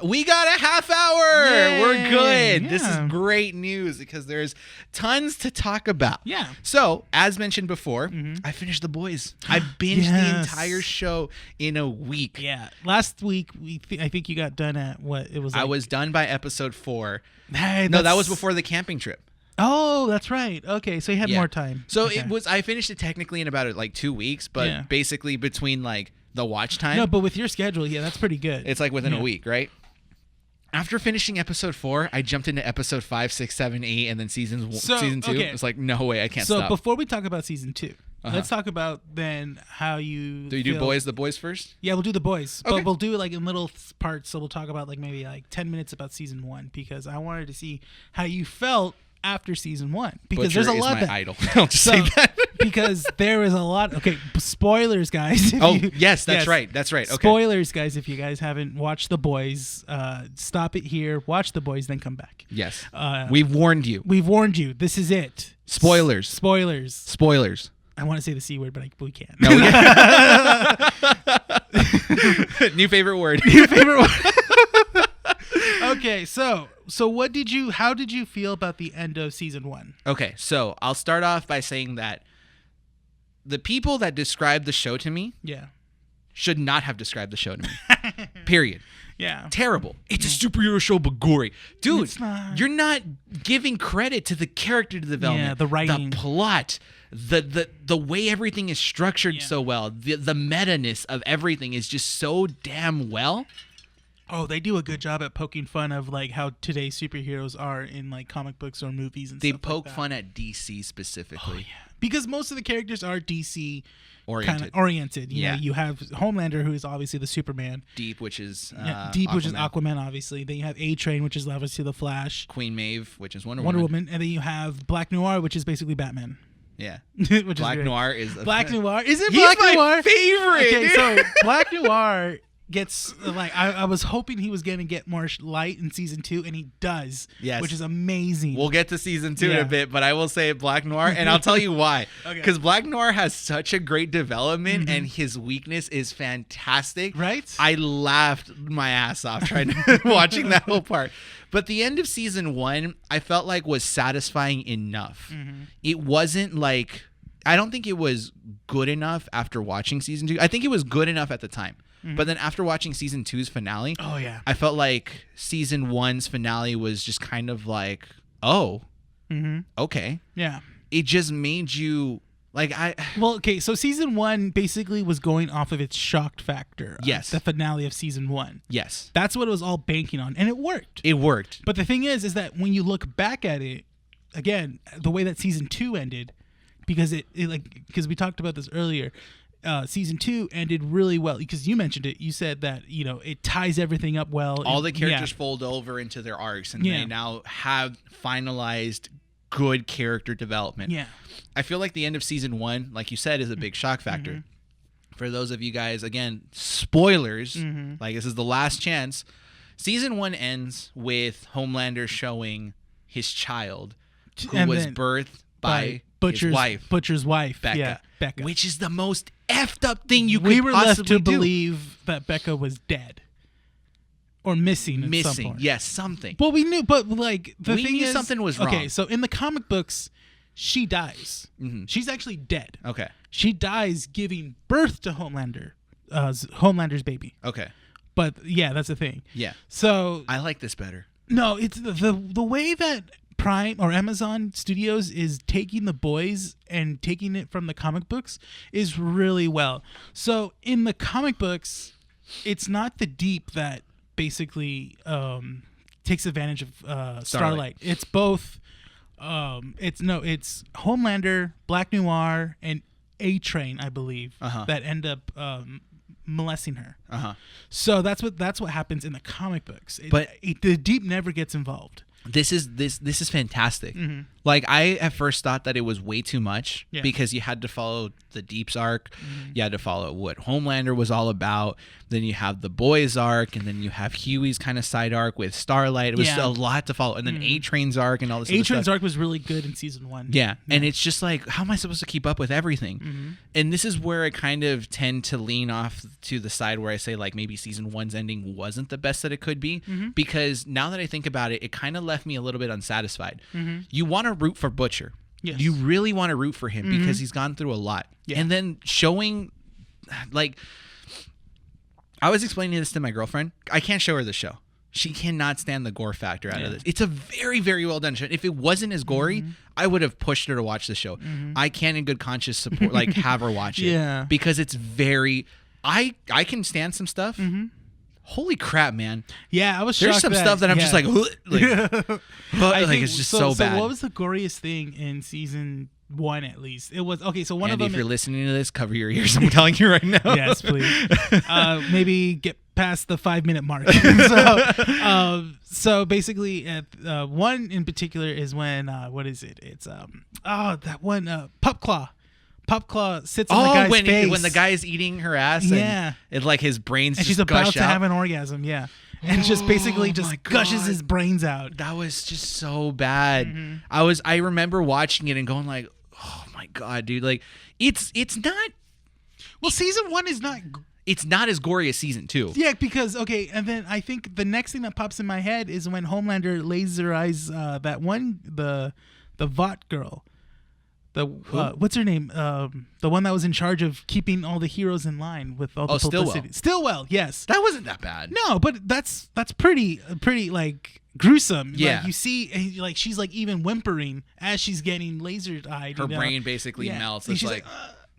We got a half hour. Yay. We're good. Yeah. This is great news because there's tons to talk about. Yeah. So, as mentioned before, I finished The Boys. I binged the entire show in a week. Yeah. Last week, I think you got done at what it was. I was done by episode 4. Hey, no, that was before the camping trip. Oh, that's right. Okay, so you had more time. So I finished it technically in about like 2 weeks, but basically between like the watch time. No, but with your schedule, that's pretty good. It's like within a week, right? After finishing episode 4, I jumped into episode 5, 6, 7, 8, and then season 2. Okay. It's like, no way, I can't So stop. before we talk about season 2, let's talk about then how you. Do you do the boys first? Yeah, we'll do the boys, Okay. but we'll do it like in little parts. So we'll talk about like maybe like 10 minutes about season 1 because I wanted to see how you felt after season 1 because Butcher there's a is lot my that idol. I'll just say that. because there is a lot. Okay, spoilers, guys. Yes, that's right. That's right. Okay. Spoilers, guys. If you guys haven't watched The Boys, stop it here. Watch The Boys, then come back. Yes. We've warned you. We've warned you. This is it. Spoilers. Spoilers. I want to say the C word, but we can't. No. New favorite word. New favorite word. Okay, so how did you feel about the end of season 1? Okay, so I'll start off by saying that the people that described the show to me should not have described the show to me. Period. Yeah. Terrible. It's a superhero show, but gory. Dude, It's not. You're not giving credit to the character development, the writing, the plot, the way everything is structured so well. The meta-ness of everything is just so damn well. Oh, they do a good job at poking fun of like how today's superheroes are in like comic books or movies and they stuff poke like that. fun at DC specifically. Oh, yeah. Because most of the characters are DC oriented. You know, you have Homelander, who is obviously the Superman. Deep, which is which is Aquaman, obviously. Then you have A-Train, which is obviously the Flash. Queen Maeve, which is Wonder Woman. And then you have Black Noir, which is basically Batman. Yeah. Which Black is Noir is Black Noir. Is it He's Black my Noir? favorite. Okay, so Black Noir gets like I was hoping he was gonna get more light in season 2, and he does. Yes, which is amazing. We'll get to season 2 in a bit, but I will say Black Noir, and I'll tell you why. Because Black Noir has such a great development, and his weakness is fantastic. Right? I laughed my ass off watching that whole part. But the end of season 1, I felt like was satisfying enough. It wasn't like, I don't think it was good enough after watching season 2. I think it was good enough at the time. But then after watching season 2's finale, I felt like season 1's finale was just kind of like, okay. Yeah. It just made you like so season 1 basically was going off of its shocked factor. Yes. The finale of season 1. Yes. That's what it was all banking on, and it worked. It worked. But the thing is that when you look back at it, again, the way that season 2 ended, because because we talked about this earlier. Season 2 ended really well because you mentioned it. You said that it ties everything up well. All the characters fold over into their arcs, and they now have finalized good character development. Yeah, I feel like the end of season 1, like you said, is a big shock factor. For those of you guys, again, spoilers. Like this is the last chance. Season 1 ends with Homelander showing his child, who was birthed by Butcher's wife, Becca. Becca, which is the most effed up thing you could we were left possibly to do. believe that Becca was dead or missing. At some point. Yes, something. Well, we knew, but like we knew something was wrong. Okay, so in the comic books, she dies. She's actually dead. Okay, she dies giving birth to Homelander's baby. Okay, but yeah, that's the thing. Yeah. So I like this better. No, it's the way that Prime or Amazon Studios is taking The Boys and taking it from the comic books is really well. So in the comic books, it's not the Deep that basically takes advantage of Starlight. It's both. It's Homelander, Black Noir, and A-Train, I believe, that end up molesting her. So that's what happens in the comic books. The Deep never gets involved. This is fantastic. Like I at first thought that it was way too much because you had to follow the Deep's arc, you had to follow what Homelander was all about. Then you have the Boys arc, and then you have Huey's kind of side arc with Starlight. It was a lot to follow, and then A-Train's arc and all this. A-Train's arc was really good in season 1. Yeah, and it's just like, how am I supposed to keep up with everything? And this is where I kind of tend to lean off to the side where I say like maybe season 1's ending wasn't the best that it could be, because now that I think about it, it kind of left me a little bit unsatisfied. You want to root for Butcher. Yes. You really want to root for him because he's gone through a lot. Yeah. And then showing, like, I was explaining this to my girlfriend. I can't show her the show. She cannot stand the gore factor out of this. It's a very, very well done show. If it wasn't as gory, I would have pushed her to watch the show. I can't in good conscience support, like, have her watch it. Yeah. Because it's very, I can stand some stuff. Holy crap, man. Yeah, I was There's shocked some stuff that I'm just like it's just so bad. So what was the goriest thing in season 1 at least? It was okay, so one Andy, of them if you're listening to this, cover your ears. I'm telling you right now. Yes, please. Maybe get past the 5-minute mark. So basically, one in particular is when what is it? It's that one Pup Claw. Pup Claw sits on the guy's face. When the guy is eating her ass, yeah, and like his brains, and just she's about gush to out. have an orgasm. Yeah, and just basically just gushes his brains out. That was just so bad. Mm-hmm. I remember watching it and going like, oh my god, dude! Like it's not. Well, season 1 is not. It's not as gory as season 2. Yeah, because and then I think the next thing that pops in my head is when Homelander laser eyes that one the Vought girl. What's her name? The one that was in charge of keeping all the heroes in line with all the publicity. Stillwell, yes. That wasn't that bad. No, but that's pretty like gruesome. Yeah. Like, you see, like she's like even whimpering as she's getting laser-eyed. Her brain basically melts. And It's she's like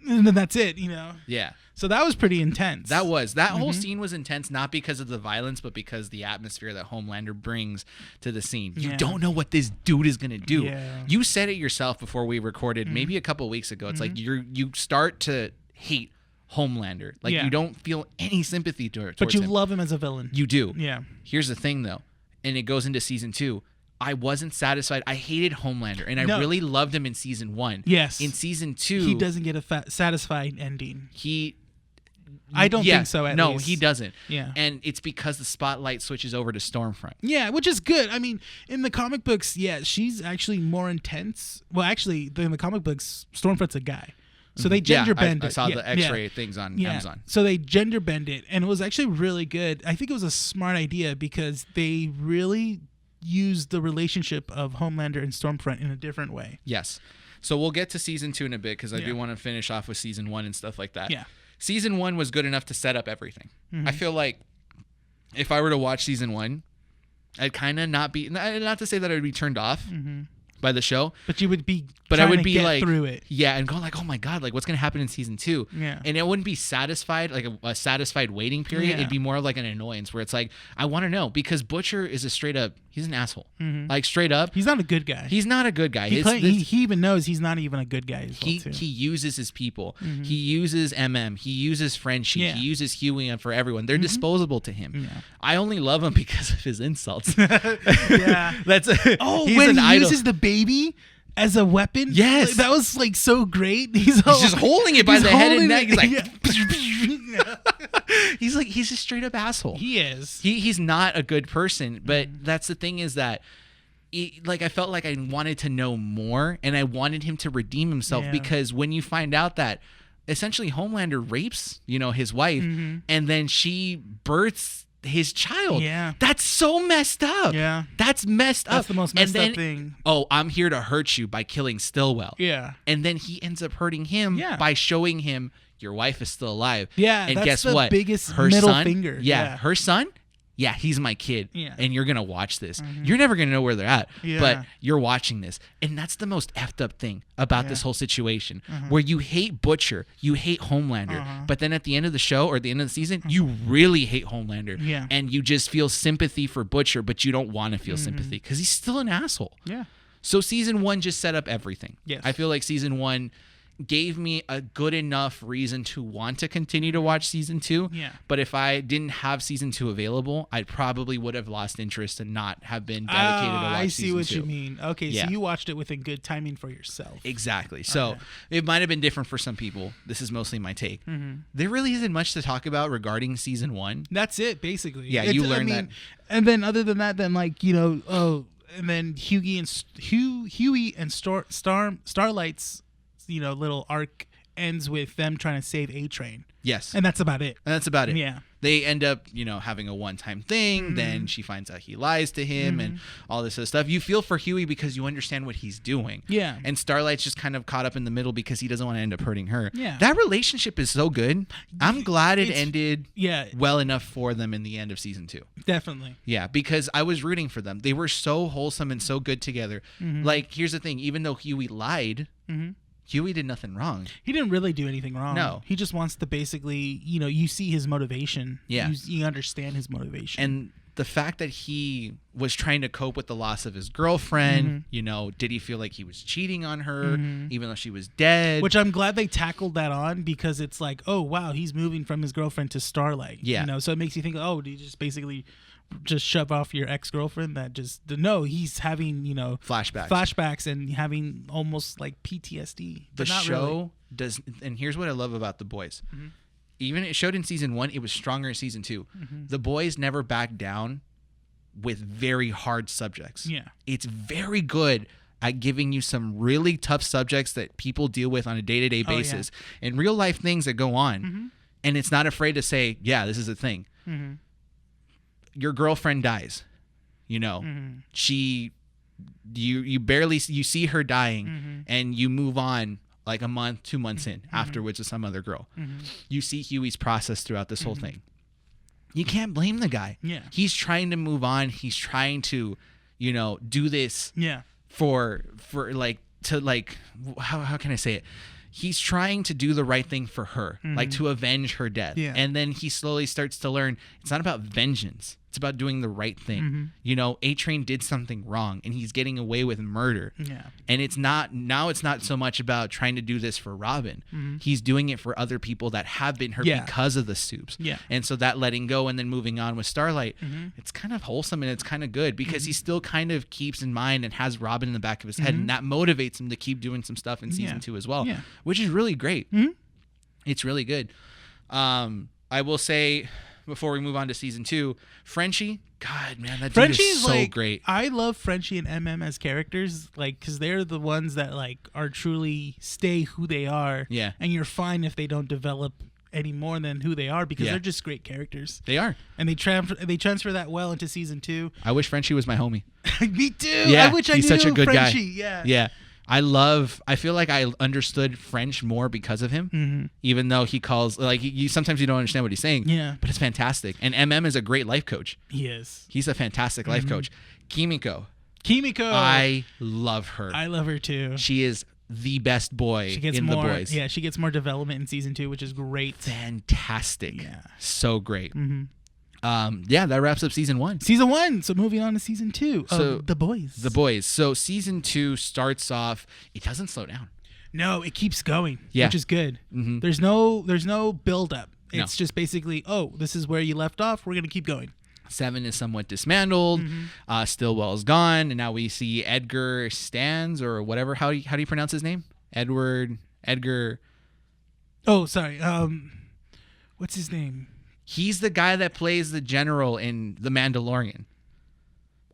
and then that's it. yeah. So that was pretty intense. That whole scene was intense, not because of the violence, but because the atmosphere that Homelander brings to the scene. You don't know what this dude is gonna do. Yeah. You said it yourself before we recorded, maybe a couple of weeks ago. It's like you start to hate Homelander. Like you don't feel any sympathy towards him. But you love him as a villain. You do. Yeah. Here's the thing, though, and it goes into season 2. I wasn't satisfied. I hated Homelander, and I really loved him in season 1. Yes. In season 2, he doesn't get a satisfying ending. I don't think so, at least. He doesn't. Yeah. And it's because the spotlight switches over to Stormfront. Yeah, which is good. I mean, in the comic books, she's actually more intense. Well, actually, in the comic books, Stormfront's a guy. So they gender bend it. I saw the X-ray things on Amazon. So they gender bend it, and it was actually really good. I think it was a smart idea because they really used the relationship of Homelander and Stormfront in a different way. Yes. So we'll get to season 2 in a bit because I do want to finish off with season 1 and stuff like that. Yeah. Season 1 was good enough to set up everything. I feel like if I were to watch season 1, I'd kind of not to say that I would be turned off by the show, but you would be like through it, and going like, oh my god, like what's gonna happen in season 2? And it wouldn't be satisfied, like a satisfied waiting period. It'd be more of like an annoyance where it's like, I want to know, because Butcher is he's an asshole. Like straight up, he's not a good guy. He's not a good guy. He even knows he's not even a good guy as well, too. He uses his people. He uses he uses Frenchie. He uses Huey for everyone. They're disposable to him. I only love him because of his insults. That's when he uses the baby as a weapon. Yes, that was like so great. He's just holding it by the head and neck. He's like, he's a straight up asshole. He is. He's not a good person. But that's the thing, is that I felt like I wanted to know more, and I wanted him to redeem himself, because when you find out that essentially Homelander rapes, his wife, and then she births his child. That's so messed up. That's messed up. That's the most messed up thing. Oh, I'm here to hurt you by killing Stillwell. And then he ends up hurting him by showing him your wife is still alive. And that's guess the what? Biggest her middle son, finger. Her son. Yeah, he's my kid. And you're going to watch this. You're never going to know where they're at, but you're watching this. And that's the most effed up thing about this whole situation, where you hate Butcher, you hate Homelander, but then at the end of the show or the end of the season, you really hate Homelander. And you just feel sympathy for Butcher, but you don't want to feel sympathy because he's still an asshole. So season 1 just set up everything. I feel like season 1 gave me a good enough reason to want to continue to watch season 2. But if I didn't have season 2 available, I probably would have lost interest and not have been dedicated to watch season 2. I see what you mean. Okay, so you watched it within good timing for yourself. Exactly. So it might have been different for some people. This is mostly my take. There really isn't much to talk about regarding season 1. That's it, basically. You learned that. And then other than that, then like, and then Huey and Starlight's little arc ends with them trying to save A-Train. Yes. And that's about it. Yeah. They end up, having a one-time thing. Then she finds out he lies to him and all this other stuff. You feel for Huey because you understand what he's doing. And Starlight's just kind of caught up in the middle because he doesn't want to end up hurting her. That relationship is so good. I'm glad it ended well enough for them in the end of season 2. Definitely. Yeah, because I was rooting for them. They were so wholesome and so good together. Like, here's the thing. Even though Huey lied, Huey did nothing wrong. He didn't really do anything wrong. No. He just wants to basically, you see his motivation. Yeah. You understand his motivation. And the fact that he was trying to cope with the loss of his girlfriend, did he feel like he was cheating on her even though she was dead? Which I'm glad they tackled that on, because it's like, oh, wow, he's moving from his girlfriend to Starlight. Yeah. So it makes you think, oh, do you just basically just shove off your ex-girlfriend? No, he's having, flashbacks and having almost like PTSD. The show does, and here's what I love about The Boys. Even it showed in season 1, it was stronger in season 2. The Boys never backed down with very hard subjects. Yeah. It's very good at giving you some really tough subjects that people deal with on a day-to-day basis and real life things that go on. And it's not afraid to say, yeah, this is a thing. Your girlfriend dies, she, you barely, you see her dying and you move on like a month, 2 months in afterwards with some other girl. You see Huey's process throughout this whole thing. You can't blame the guy. Yeah. He's trying to move on. He's trying to, do this for how can I say it? He's trying to do the right thing for her, like to avenge her death. Yeah. And then he slowly starts to learn it's not about vengeance. It's about doing the right thing. A-Train did something wrong and he's getting away with murder. Yeah. And it's not so much about trying to do this for Robin. He's doing it for other people that have been hurt because of the Supes. Yeah. And so that letting go and then moving on with Starlight, it's kind of wholesome and it's kind of good because he still kind of keeps in mind and has Robin in the back of his head and that motivates him to keep doing some stuff in season 2 as well, which is really great. It's really good. I will say, before we move on to season 2, Frenchie, God, man, that dude is so great. I love Frenchie and MM as characters, because they're the ones that are truly stay who they are. Yeah. And you're fine if they don't develop any more than who they are, because they're just great characters. They are. And they transfer that well into season 2. I wish Frenchie was my homie. Me too. Yeah, I wish I he's knew such a good Frenchie. guy. Yeah. Yeah. I feel like I understood French more because of him, even though he calls, sometimes you don't understand what he's saying, but it's fantastic. And MM is a great life coach. He is. He's a fantastic life coach. Kimiko. I love her. I love her too. She is the best boy in The Boys. Yeah, she gets more development in season 2, which is great. Fantastic. Yeah. So great. That wraps up season 1. Season 1. So moving on to season 2 of The Boys. The Boys. So season 2 starts off. It doesn't slow down. No, it keeps going, which is good. There's no build up. It's just basically, this is where you left off. We're gonna keep going. 7 is somewhat dismantled. Stillwell's gone, and now we see Edgar Stans or whatever. How do you pronounce his name? Edgar. Oh, sorry. What's his name? He's the guy that plays the general in The Mandalorian.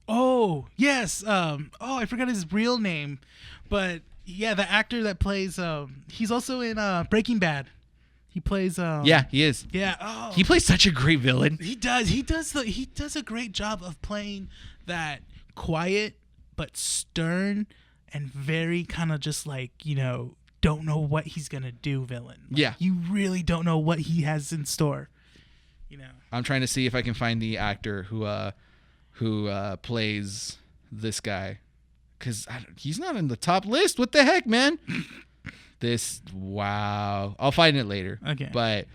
Oh, yes. I forgot his real name. But, yeah, the actor that plays... he's also in Breaking Bad. He plays... yeah, he is. Yeah. Oh. He plays such a great villain. He does. He does a great job of playing that quiet but stern and very kind of just don't know what he's going to do villain. Yeah. You really don't know what he has in store. I'm trying to see if I can find the actor who plays this guy, because he's not in the top list. What the heck, man? Wow. I'll find it later. Okay. But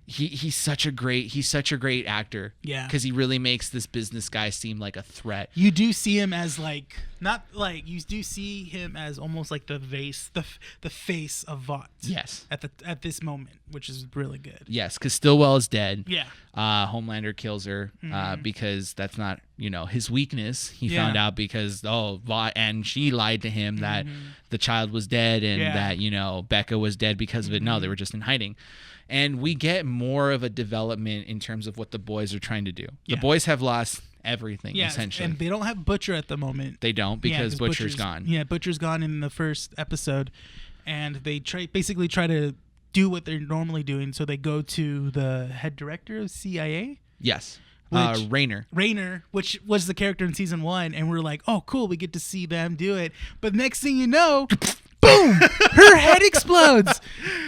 he's such a great actor. Yeah. Because he really makes this business guy seem like a threat. You do see him as you do see him as almost like the face of Vought. Yes. At this moment, which is really good. Yes, because Stillwell is dead. Yeah. Homelander kills her because that's not his weakness. He found out because Vought, and she lied to him that the child was dead and that Becca was dead because of it. No, they were just in hiding. And we get more of a development in terms of what the boys are trying to do. The boys have lost everything, essentially. And they don't have Butcher at the moment. They don't, because Butcher's gone. Yeah, Butcher's gone in the first episode. And they basically try to do what they're normally doing. So they go to the head director of CIA. Yes. Rayner, which was the character in season 1. And we're like, oh, cool, we get to see them do it. But next thing you know... boom! Her head explodes.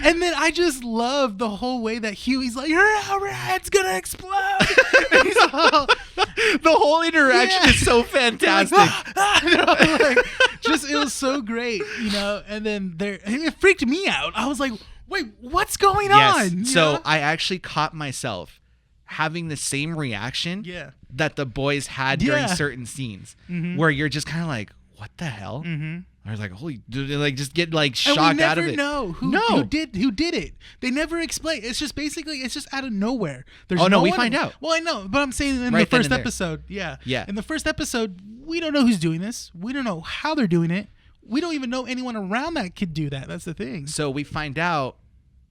And then I just love the whole way that Huey's like, her head's gonna explode. And he's all, the whole interaction is so fantastic. Just it was so great, you know. And then it freaked me out. I was like, wait, what's going on? You So know? I actually caught myself having the same reaction that the boys had during certain scenes, where you're just kind of like, what the hell? I was like, holy, like just get like shocked out of it. We never know who did it. They never explain. It's just basically it's just out of nowhere. There's we find out. Well, I know, but I'm saying in Right the first then and episode, yeah. In the first episode, we don't know who's doing this. We don't know how they're doing it. We don't even know anyone around that could do that. That's the thing. So we find out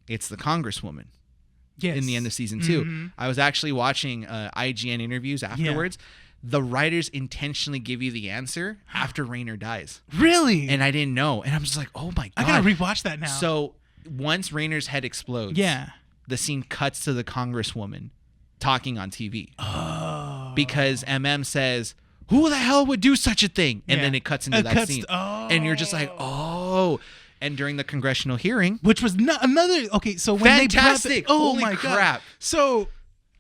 it's the Congresswoman. Yes. In the end of season 2, I was actually watching IGN interviews afterwards. The writers intentionally give you the answer after Rainer dies. Really? And I didn't know. And I'm just like, oh my God. I gotta rewatch that now. So once Rainer's head explodes, the scene cuts to the Congresswoman talking on TV. Oh. Because MM says, who the hell would do such a thing? And then it cuts into that scene. And you're just like, oh. And during the congressional hearing, which was another okay. So when fantastic! They Holy crap! God. So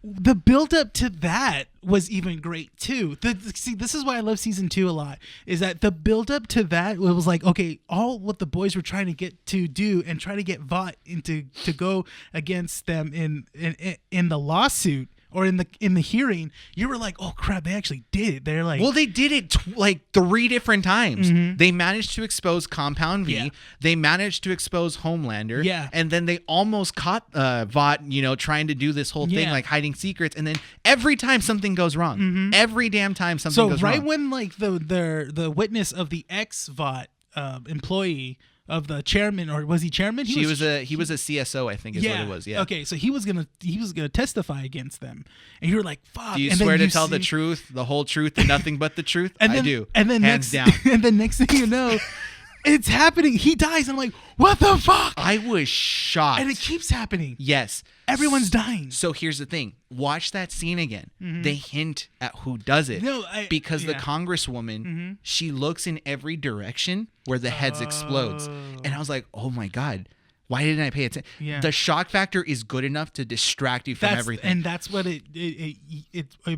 the build up to that was even great too. See, this is why I love season 2 a lot. Is that the build up to that was like, okay, all what the boys were trying to get to do and try to get Vought into to go against them in the lawsuit. Or in the hearing, you were like, "Oh crap! They actually did it." They're like, well, they did it like 3 different times. They managed to expose Compound V. Yeah. They managed to expose Homelander. Yeah. And then they almost caught Vought, trying to do this whole thing, like hiding secrets. And then every time something goes wrong, every damn time something goes wrong. So right when like the witness of the ex-Vought employee. Of the chairman, or was he chairman? He was a CSO, I think is what it was. Yeah. Okay, so he was gonna testify against them, and you were like, "Fuck." Do you swear to tell the truth, the whole truth, and nothing but the truth? And then, I do. And then hands down. And then next thing you know, it's happening. He dies. And I'm like, what the fuck? I was shocked. And it keeps happening. Yes. Everyone's dying. So here's the thing. Watch that scene again. They hint at who does it. Because the Congresswoman, she looks in every direction where the heads explodes. And I was like, oh my God. Why didn't I pay attention? Yeah. The shock factor is good enough to distract you from everything. And that's what it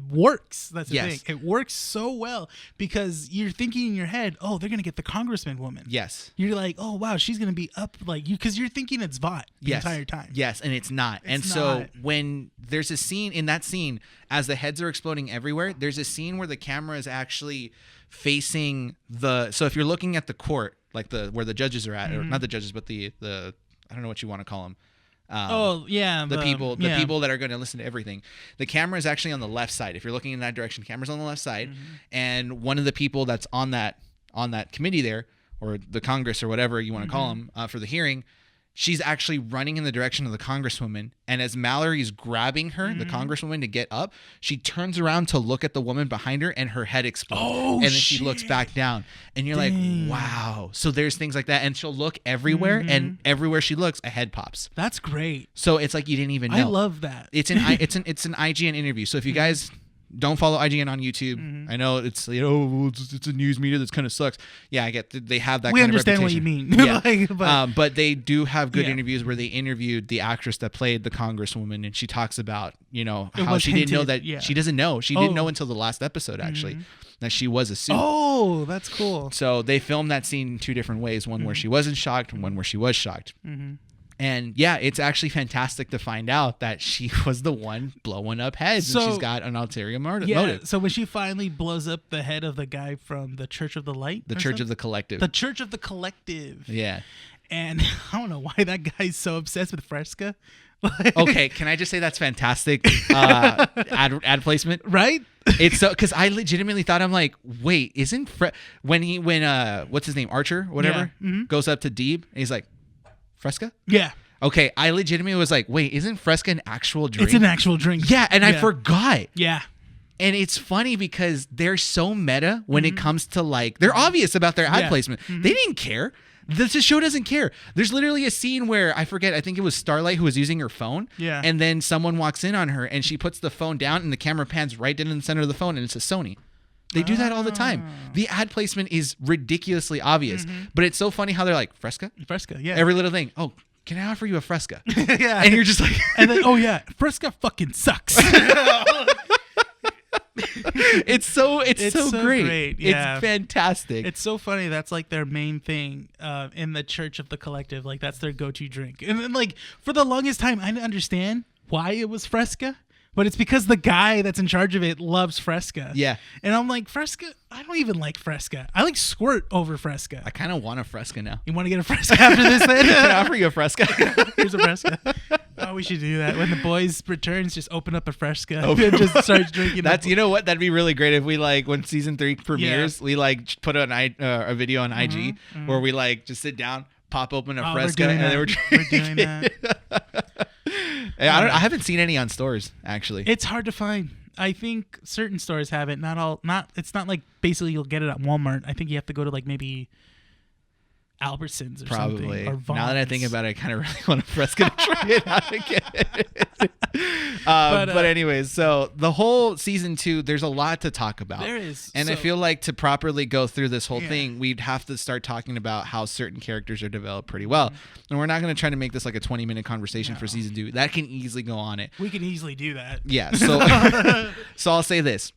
works. That's the Yes. thing. It works so well because you're thinking in your head, oh, they're going to get the congressman woman. Yes. You're like, oh, wow, she's going to be up like you because you're thinking it's Vought the entire time. Yes, and it's not. So when there's a scene, in that scene, as the heads are exploding everywhere, there's a scene where the camera is actually facing so if you're looking at the court, like where the judges are at, or not the judges, but the I don't know what you want to call them. The people that are going to listen to everything. The camera is actually on the left side. If you're looking in that direction, camera's on the left side, and one of the people that's on that committee there, or the Congress or whatever you want to call them for the hearing, she's actually running in the direction of the Congresswoman. And as Mallory's grabbing her, the Congresswoman, to get up, she turns around to look at the woman behind her, and her head explodes. Oh, and then she looks back down. And you're like, wow. So there's things like that. And she'll look everywhere, and everywhere she looks, a head pops. That's great. So it's like you didn't even know. I love that. It's an IGN interview. So if you guys don't follow IGN on YouTube, I know it's it's a news media that kind of sucks. Yeah, I get they have that. We kind understand of what you reputation. mean. Yeah. But they do have good interviews where they interviewed the actress that played the Congresswoman, and she talks about how she didn't know that she doesn't know she didn't know until the last episode actually that she was a suit. Oh, that's cool. So they filmed that scene in 2 different ways: one where she wasn't shocked, and one where she was shocked. And yeah, it's actually fantastic to find out that she was the one blowing up heads, and she's got an ulterior motive. So when she finally blows up the head of the guy from the Church of the Light, the Church of the Collective, yeah. And I don't know why that guy's so obsessed with Fresca. Okay, can I just say that's fantastic ad placement, right? It's so because I legitimately thought, I'm like, wait, isn't when what's his name, Archer, whatever, goes up to Deeb, and he's like, Fresca? Yeah. Okay, I legitimately was like, wait, isn't Fresca an actual drink? It's an actual drink. Yeah, and I forgot. Yeah. And it's funny because they're so meta when it comes to they're obvious about their ad placement. They didn't care. The show doesn't care. There's literally a scene where I think it was Starlight who was using her phone. Yeah. And then someone walks in on her, and she puts the phone down, and the camera pans right in the center of the phone, and it's a Sony. They do that all the time. The ad placement is ridiculously obvious, but it's so funny how they're like, Fresca? Fresca, yeah. Every little thing. Oh, can I offer you a Fresca? Yeah. And you're just like... and then, oh yeah, Fresca fucking sucks. It's so great. Yeah. It's fantastic. It's so funny. That's like their main thing in the Church of the Collective. Like that's their go-to drink. And then like for the longest time, I didn't understand why it was Fresca. But it's because the guy that's in charge of it loves Fresca. Yeah. And I'm like, Fresca? I don't even like Fresca. I like Squirt over Fresca. I kind of want a Fresca now. You want to get a Fresca after this then? Can I offer you a Fresca? Here's a Fresca. Oh, we should do that. When the boys returns, just open up a Fresca and just start drinking. That's, you know what? That'd be really great if we like, when season 3 premieres, we like put a video on IG where we like just sit down, pop open a Fresca, and then we're doing that. I haven't seen any on stores actually. It's hard to find. I think certain stores have it. Not all. It's not like basically you'll get it at Walmart. I think you have to go to like maybe Albertsons or Probably. something. Or Vons. Now that I think about it, I kind of really want a Fresca to try it out again. But anyways, so the whole season 2, there's a lot to talk about. There is. And I feel like to properly go through this whole thing, we'd have to start talking about how certain characters are developed pretty well. And we're not going to try to make this like a 20-minute conversation for season 2. That can easily go on it. We can easily do that. Yeah. So, so I'll say this.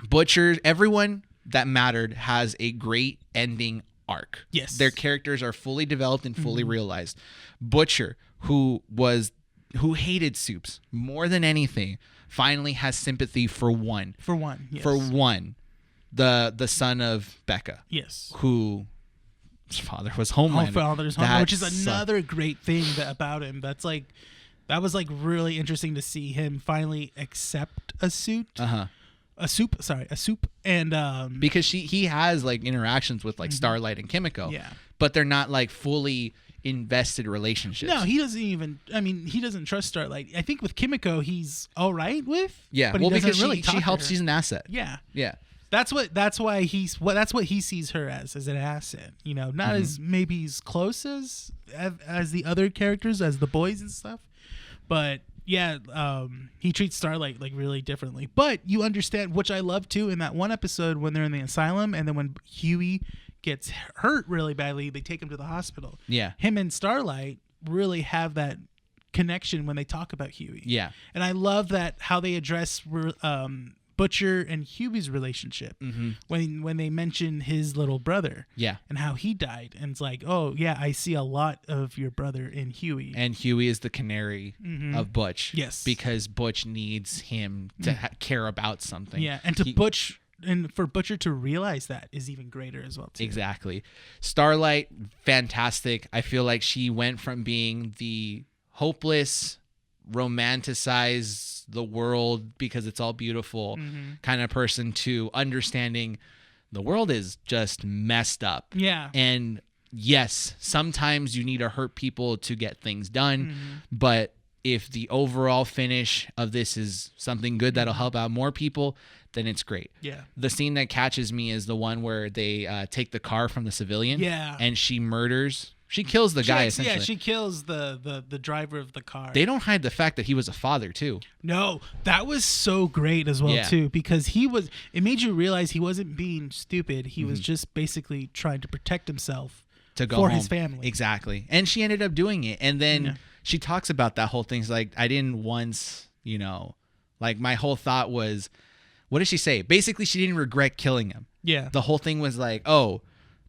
Butcher, everyone that mattered has a great ending arc. Yes. Their characters are fully developed and fully realized. Butcher, who hated Soups more than anything, finally has sympathy for one. For one, yes. For one. The son of Becca. Yes. Who his father was Homelander. Father's Homelander, which is another great thing about him. That was like really interesting to see him finally accept a suit. A soup, and because he has like interactions with like Starlight and Kimiko, but they're not like fully invested relationships. No, he doesn't even. I mean, he doesn't trust Starlight. I think with Kimiko, he's all right with. Yeah, but well, because she helps. She's an asset. Yeah, yeah. That's why he sees her as an asset. You know, not as maybe as close as the other characters, as the boys and stuff, but. Yeah, he treats Starlight like really differently. But you understand, which I love too, in that one episode when they're in the asylum and then when Huey gets hurt really badly, they take him to the hospital. Yeah. Him and Starlight really have that connection when they talk about Huey. Yeah. And I love that how they address Butcher and Huey's relationship when they mention his little brother. Yeah. And how he died. And it's like, oh, yeah, I see a lot of your brother in Huey. And Huey is the canary of Butch. Yes. Because Butch needs him to care about something. Yeah. And for Butcher to realize that is even greater as well, too. Exactly. Starlight, fantastic. I feel like she went from being the hopeless, romanticize the world because it's all beautiful kind of person to understanding the world is just messed up. Yeah. And yes, sometimes you need to hurt people to get things done, but if the overall finish of this is something good that'll help out more people, then it's great. Yeah. The scene that catches me is the one where they take the car from the civilian and she kills the guy, essentially. Yeah, she kills the driver of the car. They don't hide the fact that he was a father, too. No, that was so great as well, too, because it made you realize he wasn't being stupid. He was just basically trying to protect himself for his family. Exactly. And she ended up doing it. And then she talks about that whole thing. She's like, I didn't once, like my whole thought was, what did she say? Basically, she didn't regret killing him. Yeah. The whole thing was like, oh,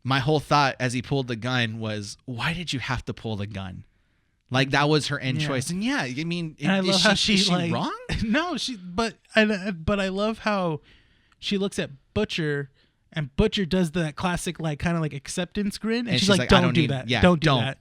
my whole thought as he pulled the gun was, why did you have to pull the gun? Like that was her end choice. And I mean, I love how is she like, wrong? No, but I love how she looks at Butcher and Butcher does that classic like kind of like acceptance grin and she's like, don't do that. Yeah, don't do that.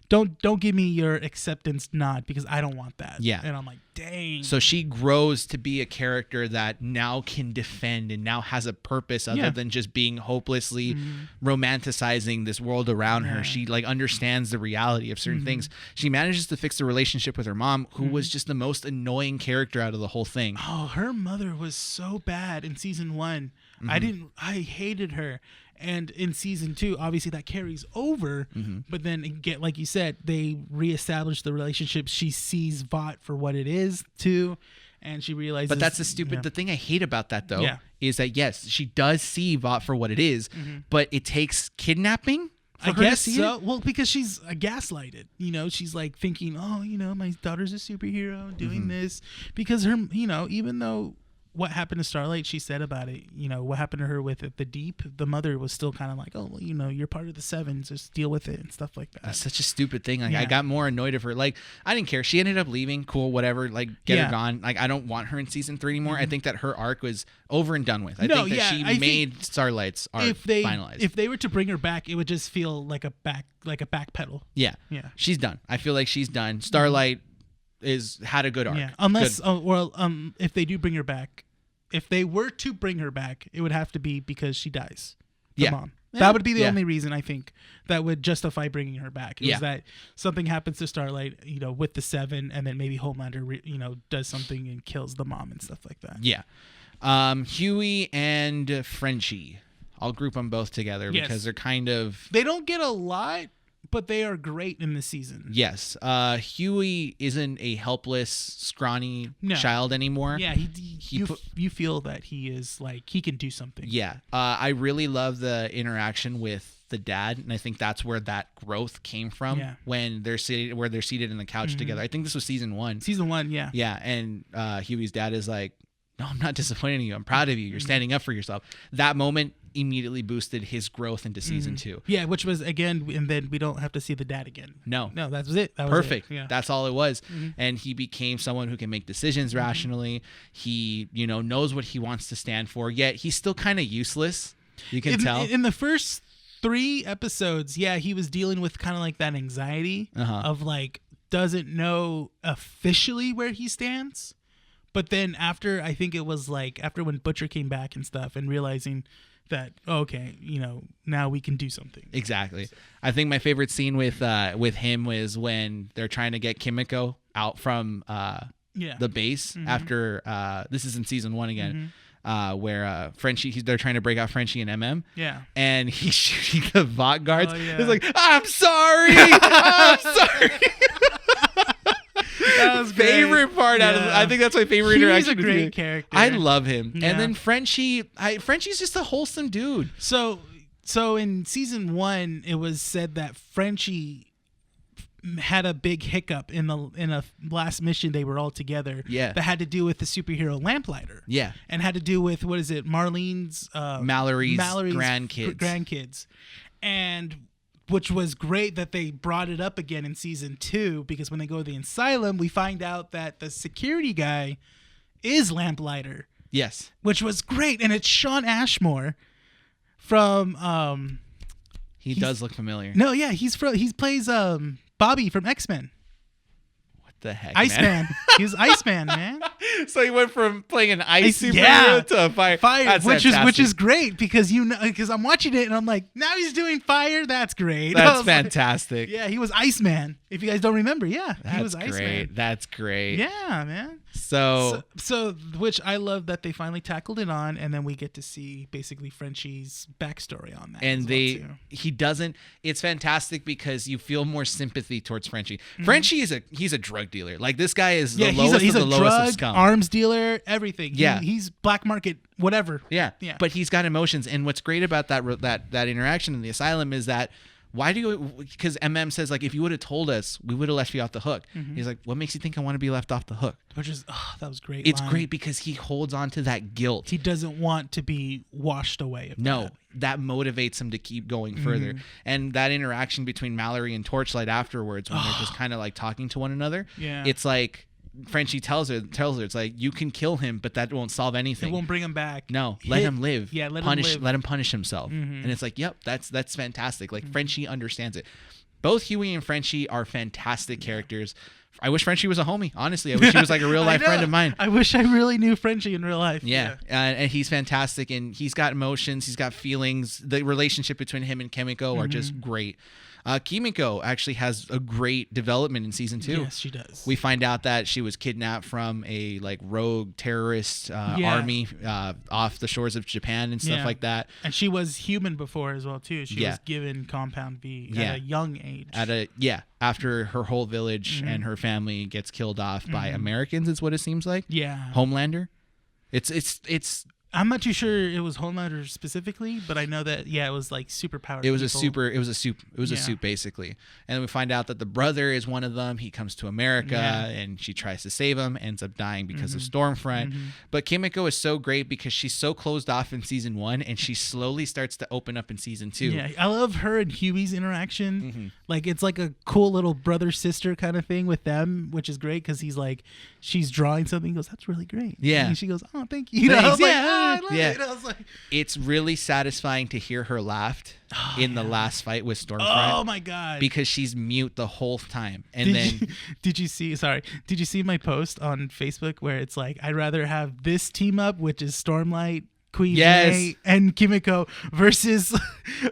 Don't give me your acceptance nod because I don't want that. Yeah. And I'm like, dang. So she grows to be a character that now can defend and now has a purpose other than just being hopelessly romanticizing this world around her. She like understands the reality of certain things. She manages to fix the relationship with her mom, who was just the most annoying character out of the whole thing. Oh, her mother was so bad in season 1. I hated her. And in season 2, obviously that carries over, but then like you said, they reestablish the relationship. She sees Vought for what it is too, and she realizes. But that's the thing I hate about that though, is that yes, she does see Vought for what it is, but it takes kidnapping. I guess so. Well, because she's gaslighted. She's like thinking, oh, my daughter's a superhero doing this because her, even though what happened to Starlight, she said about it, what happened to her with the Deep, the mother was still kind of like, oh, well, you're part of the Seven, just deal with it and stuff like that. That's such a stupid thing. Like, Yeah. I got more annoyed of her. Like, I didn't care. She ended up leaving. Cool, whatever. Like, get her gone. Like, I don't want her in season 3 anymore. I think that her arc was over and done with. I think that she made Starlight's arc finalized. If they were to bring her back, it would just feel like a back pedal. Yeah. She's done. I feel like she's done. Starlight had a good arc. Yeah. Unless, if they do bring her back, if they were to bring her back, it would have to be because she dies. The mom. That would be the only reason, I think, that would justify bringing her back. Is that something happens to Starlight, with the Seven, and then maybe Homelander, does something and kills the mom and stuff like that. Yeah. Huey and Frenchie. I'll group them both together because they're kind of... They don't get a lot, but they are great in this season. Yes. Huey isn't a helpless, scrawny child anymore. Yeah, you feel that he is like, he can do something. Yeah. I really love the interaction with the dad, and I think that's where that growth came from when they're seated in the couch together. I think this was season 1. Season 1, yeah. Yeah, and Huey's dad is like, no, I'm not disappointed in you. I'm proud of you. You're standing up for yourself. That moment immediately boosted his growth into season 2. Yeah, which was, again, and then we don't have to see the dad again. No, that was it. That was perfect. It. Yeah. That's all it was. And he became someone who can make decisions rationally. He, knows what he wants to stand for, yet he's still kind of useless. You can tell. In the first 3 episodes, he was dealing with kind of like that anxiety of like, doesn't know officially where he stands. But then after, I think it was like after when Butcher came back and stuff and realizing that, okay, now we can do something. Exactly. I think my favorite scene with him was when they're trying to get Kimiko out from the base after this is in season 1 again. Where Frenchie, they're trying to break out Frenchie and MM. Yeah. And he's shooting the Vought guards. He's like, I'm sorry. I'm sorry. That was favorite great. part out of I think that's my favorite interaction. He's a great character. I love him. Yeah. And then Frenchie's just a wholesome dude. So in season 1, it was said that Frenchie had a big hiccup in a last mission they were all together. Yeah. That had to do with the superhero Lamplighter. Yeah. And had to do with, what is it, Mallory's grandkids. And which was great that they brought it up again in season 2, because when they go to the asylum, we find out that the security guy is Lamplighter. Yes. Which was great. And it's Sean Ashmore from he does look familiar. No, yeah, he plays Bobby from X-Men. The heck, Iceman. He was Iceman, man. So he went from playing an ice superhero to a fire. That's which is great because because I'm watching it and I'm like, now he's doing fire. That's great. That's fantastic. Like, he was Iceman. If you guys don't remember, he was great. Iceman. That's great. Yeah, man. So which I love that they finally tackled it on, and then we get to see basically Frenchie's backstory on that. And he doesn't. It's fantastic because you feel more sympathy towards Frenchie. Frenchie he's a drug dealer. Like, this guy is the lowest he's of the a lowest drug, of scum. arms dealer, everything. Yeah, he's black market, whatever. Yeah. But he's got emotions, and what's great about that interaction in the asylum is that. Because MM says, like, if you would have told us, we would have left you off the hook. He's like, what makes you think I want to be left off the hook? Which is, that was great. It's great because he holds on to that guilt. He doesn't want to be washed away. That motivates him to keep going further. And that interaction between Mallory and Torchlight afterwards, when they're just kind of like talking to one another, it's like, Frenchie tells her, it's like, you can kill him, but that won't solve anything. It won't bring him back. No, let him live. Yeah, let him punish himself. And it's like, yep, that's fantastic. Like, Frenchie understands it. Both Huey and Frenchie are fantastic characters. I wish Frenchie was a homie. Honestly, I wish he was like a real life friend of mine. I wish I really knew Frenchie in real life. Yeah. And he's fantastic, and he's got emotions. He's got feelings. The relationship between him and Kimiko are just great. Kimiko actually has a great development in season 2. Yes, she does. We find out that she was kidnapped from a like rogue terrorist army off the shores of Japan and stuff like that. And she was human before as well too. She was given Compound V at a young age. After her whole village and her family gets killed off by Americans, is what it seems like. Yeah. Homelander. It's I'm not too sure it was Homelander specifically, but I know that it was like superpowered. It was people. a suit basically. And then we find out that the brother is one of them. He comes to America and she tries to save him, ends up dying because of Stormfront. But Kimiko is so great because she's so closed off in season 1 and she slowly starts to open up in season 2. Yeah, I love her and Huey's interaction. Like it's like a cool little brother sister kind of thing with them, which is great because she's drawing something. He goes, "That's really great." Yeah. And she goes, "Oh, thank you." I was like, I love it. I was like, it's really satisfying to hear her laugh in the last fight with Stormfront. Oh my god! Because she's mute the whole time. And did you see my post on Facebook where it's like, I'd rather have this team up, which is Stormlight, Queen May, and Kimiko versus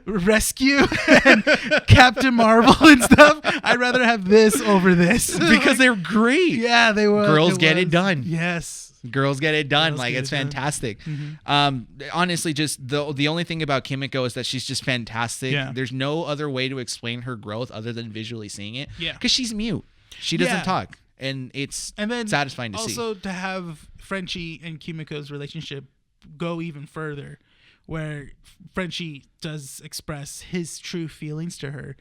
Rescue and Captain Marvel and stuff. I'd rather have this over this because they're great. Yeah, they were. Girls get it done. Yes. Girls get it done. Like it's fantastic. Honestly, just the only thing about Kimiko is that she's just fantastic. Yeah. There's no other way to explain her growth other than visually seeing it. Yeah. Because she's mute. She doesn't talk. And it's satisfying to see. Also to have Frenchie and Kimiko's relationship go even further, where Frenchie does express his true feelings to her,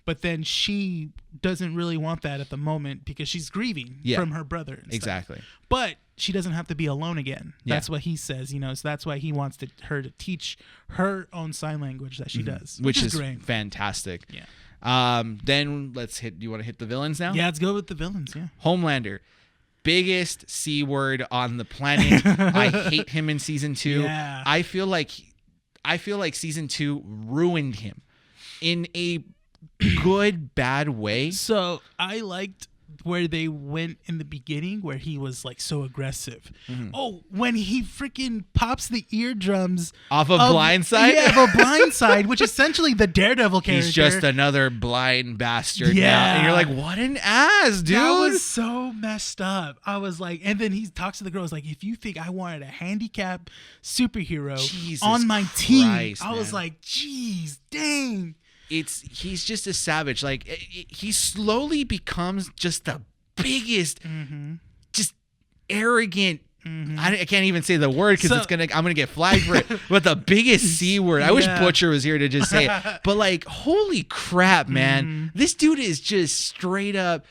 but then she doesn't really want that at the moment because she's grieving from her brother and exactly stuff. But she doesn't have to be alone again. That's what he says, so that's why he wants her to teach her own sign language that she does, which is great. Fantastic. Then do you want to hit the villains now? Yeah, let's go with the villains. Homelander, biggest C word on the planet. I hate him in season 2. Yeah. I feel like season 2 ruined him in a good bad way. So I liked where they went in the beginning, where he was like so aggressive. Oh, when he freaking pops the eardrums off of Blindside? Yeah, of a Blindside, which is essentially the Daredevil character. He's just another blind bastard now. And you're like, what an ass, dude. That was so messed up. I was like, and then he talks to the girls like, if you think I wanted a handicap superhero on my team, I was like, geez, dang. He's just a savage. Like he slowly becomes just the biggest, just arrogant. I can't even say the word because I'm gonna get flagged for it. But the biggest C word. I wish Butcher was here to just say it. But like, holy crap, man! This dude is just straight up,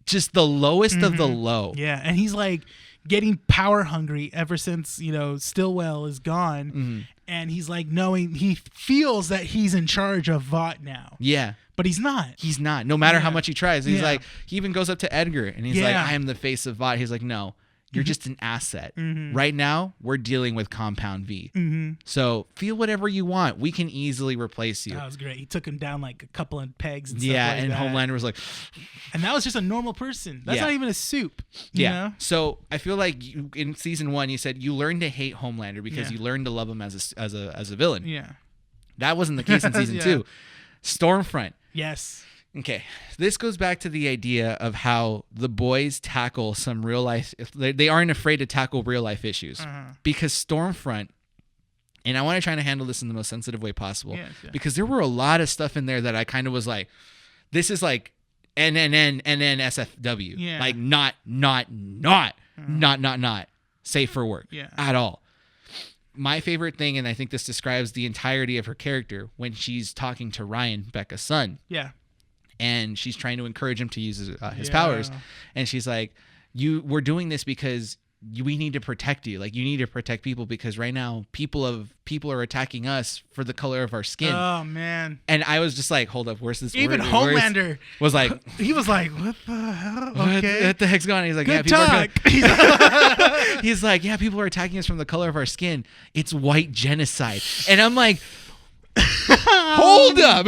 just the lowest of the low. Yeah, and he's like getting power hungry ever since Stillwell is gone. And he's like he feels that he's in charge of Vought now. Yeah. But he's not. He's not. No matter how much he tries. He's like, he even goes up to Edgar and he's like, I am the face of Vought. He's like, no, you're just an asset. Right now, we're dealing with Compound V. So feel whatever you want. We can easily replace you. That was great. He took him down like a couple of pegs and stuff and Homelander was like... And that was just a normal person. That's not even a soup. You know? So I feel like in season 1, you said you learned to hate Homelander because you learned to love him as a villain. Yeah. That wasn't the case in season 2. Stormfront. Yes. Okay, this goes back to the idea of how the boys tackle some real life. They aren't afraid to tackle real life issues because Stormfront, and I want to try to handle this in the most sensitive way possible because there were a lot of stuff in there that I kind of was like, this is like NSFW, like not safe for work at all. My favorite thing, and I think this describes the entirety of her character, when she's talking to Ryan, Becca's son. Yeah. And she's trying to encourage him to use his powers. And she's like, we're doing this because we need to protect you. Like, you need to protect people because right now people are attacking us for the color of our skin. Oh, man. And I was just like, hold up, where's this Even word? Homelander was like, he was like, what the hell? Okay. What the heck's going on? He's like, Good people talk. He's like, people are attacking us from the color of our skin. It's white genocide. And I'm like, hold up.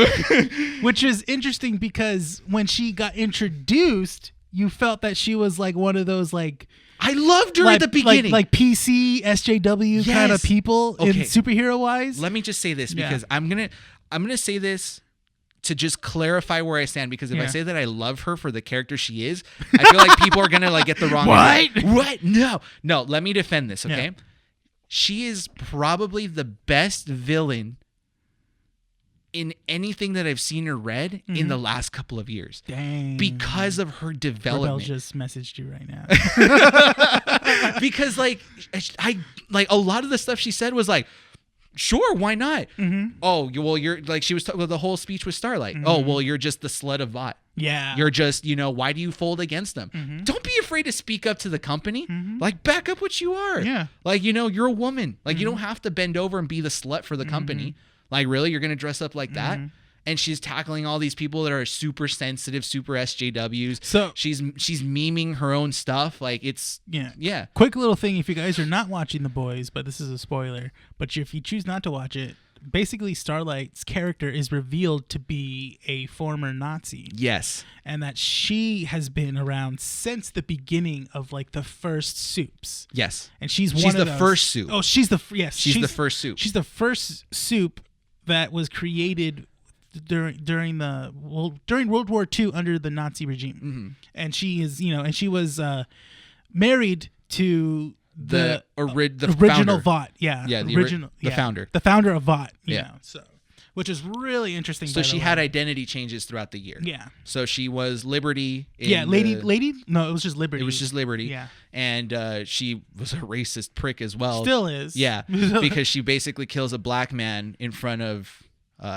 Which is interesting because when she got introduced, you felt that she was like one of those like, I loved her at the beginning. Like PC, SJW kind of people in superhero wise. Let me just say this because I'm gonna say this to just clarify where I stand, because if I say that I love her for the character she is, I feel like people are gonna like get the wrong What? No, let me defend this, okay? Yeah. She is probably the best villain in anything that I've seen or read in the last couple of years. Dang. Because of her development. Rebel just messaged you right now. because like I like a lot of the stuff she said was like, sure, why not? Oh, well, you're like she was the whole speech with Starlight. Oh, well, you're just the slut of Vought. Yeah. You're just, why do you fold against them? Don't be afraid to speak up to the company. Like, back up what you are. Yeah. Like, you're a woman. Like, you don't have to bend over and be the slut for the company. Like, really? You're going to dress up like that? And she's tackling all these people that are super sensitive, super SJWs. So she's memeing her own stuff. Like, it's... Yeah. Quick little thing, if you guys are not watching The Boys, but this is a spoiler, but if you choose not to watch it, basically Starlight's character is revealed to be a former Nazi. Yes. And that she has been around since the beginning of like the first soups. Yes. And she's the those. first soup. Oh, she's the the first soup. She's the first soup that was created during World War II under the Nazi regime. And she is, and she was married to the original Vought, the founder of Vought, you know, so which is really interesting. So she had identity changes throughout the year. Yeah. So she was Liberty. Lady. No, it was just Liberty. It was just Liberty. Yeah. And she was a racist prick as well. Still is. Yeah, because she basically kills a black man in front of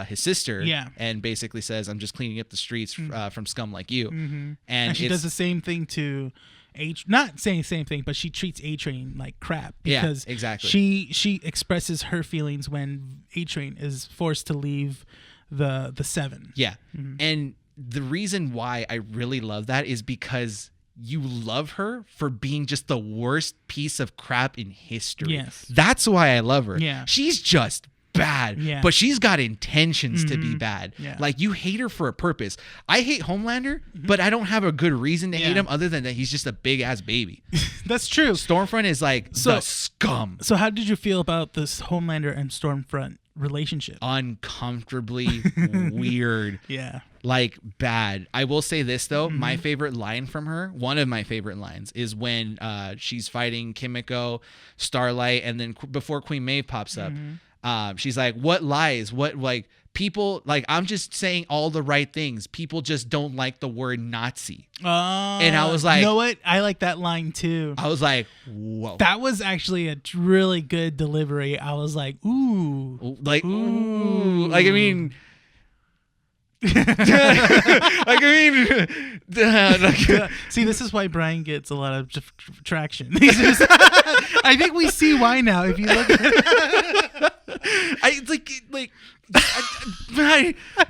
his sister. Yeah. And basically says, "I'm just cleaning up the streets from scum like you." And she does the same thing to. Not saying the same thing, but she treats A-Train like crap because exactly. she expresses her feelings when A-Train is forced to leave the Seven. Yeah. And the reason why I really love that is because you love her for being just the worst piece of crap in history. Yes. That's why I love her. Yeah. She's just bad, but she's got intentions to be bad. Yeah. Like, you hate her for a purpose. I hate Homelander, but I don't have a good reason to hate him other than that he's just a big ass baby. That's true. Stormfront is like the scum. So how did you feel about this Homelander and Stormfront relationship? Uncomfortably weird. Yeah. Like, bad. I will say this though, my favorite line from her, one of my favorite lines, is when she's fighting Kimiko, Starlight, and then before Queen Maeve pops up. She's like, what lies? What, like, people, like, I'm just saying all the right things. People just don't like the word Nazi. And I was like, you know what? I like that line too. I was like, whoa. That was actually a really good delivery. I was like, ooh. Like, ooh. Like, I mean... See, this is why Bryan gets a lot of traction. I think we see why now. If you look at it.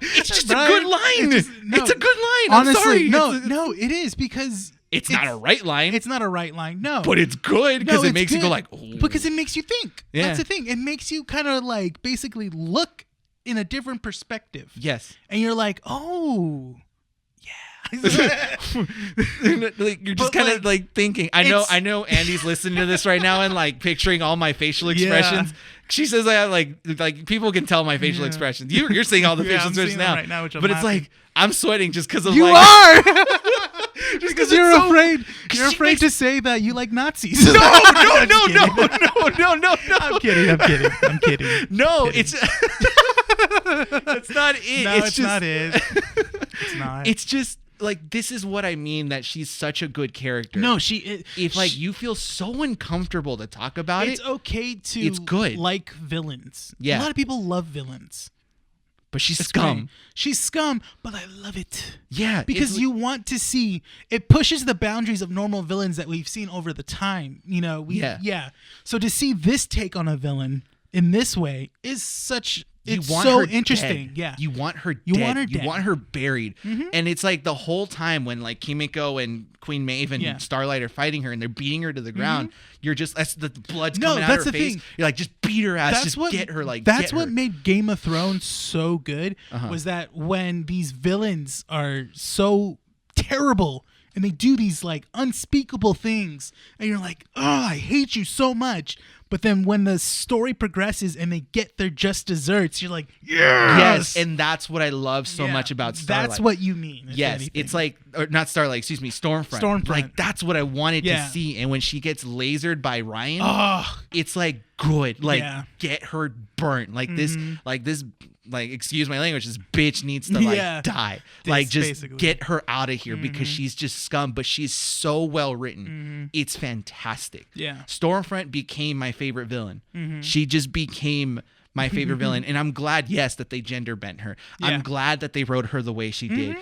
It's just a good line. It's a good line. Honestly, I'm sorry. No, it is because it's not a right line. It's not a right line. No, but it's good because it makes you go like, ooh. Because it makes you think. Yeah. That's the thing. It makes you kind of like basically look in a different perspective. Yes. And you're like, oh, yeah. Like, you're just kind of like thinking. I know Andy's listening to this right now and like picturing all my facial expressions. Yeah. She says I have like people can tell my facial expressions. You're seeing all the facial expressions now. Right now, but it's like I'm sweating just because of you like are just because you're afraid. You're afraid to say that you like Nazis. No. I'm kidding. No, it's that's not it. No, it's not it. It's not. It's just like, this is what I mean, that she's such a good character. No, you feel so uncomfortable to talk about it's okay to it's good. Like villains. Yeah. A lot of people love villains. But she's scum. Great. She's scum, but I love it. Yeah. Because you want to see, it pushes the boundaries of normal villains that we've seen over the time. Yeah. So to see this take on a villain in this way is such... It's so interesting. Dead. Yeah. You want her dead. You want her buried. And it's like the whole time when like Kimiko and Queen Maeve and Starlight are fighting her and they're beating her to the ground, you're just, that's the blood's coming out of her face. Thing. You're like, just beat her ass. Get her. Like, that's what made Game of Thrones so good was that when these villains are so terrible and they do these like unspeakable things and you're like, oh, I hate you so much. But then when the story progresses and they get their just desserts, you're like, yes. And that's what I love so much about Starlight. That's what you mean. Yes, anything. it's like, or not Starlight, excuse me, Stormfront. Like, that's what I wanted to see. And when she gets lasered by Ryan, it's like, good. Like, get her burnt. Like, this, excuse my language, this bitch needs to, die. Like, just basically get her out of here because she's just scum, but she's so well written. It's fantastic. Yeah. Stormfront became my favorite villain. She just became my favorite villain. And I'm glad, yes, that they gender bent her. Yeah. I'm glad that they wrote her the way she did.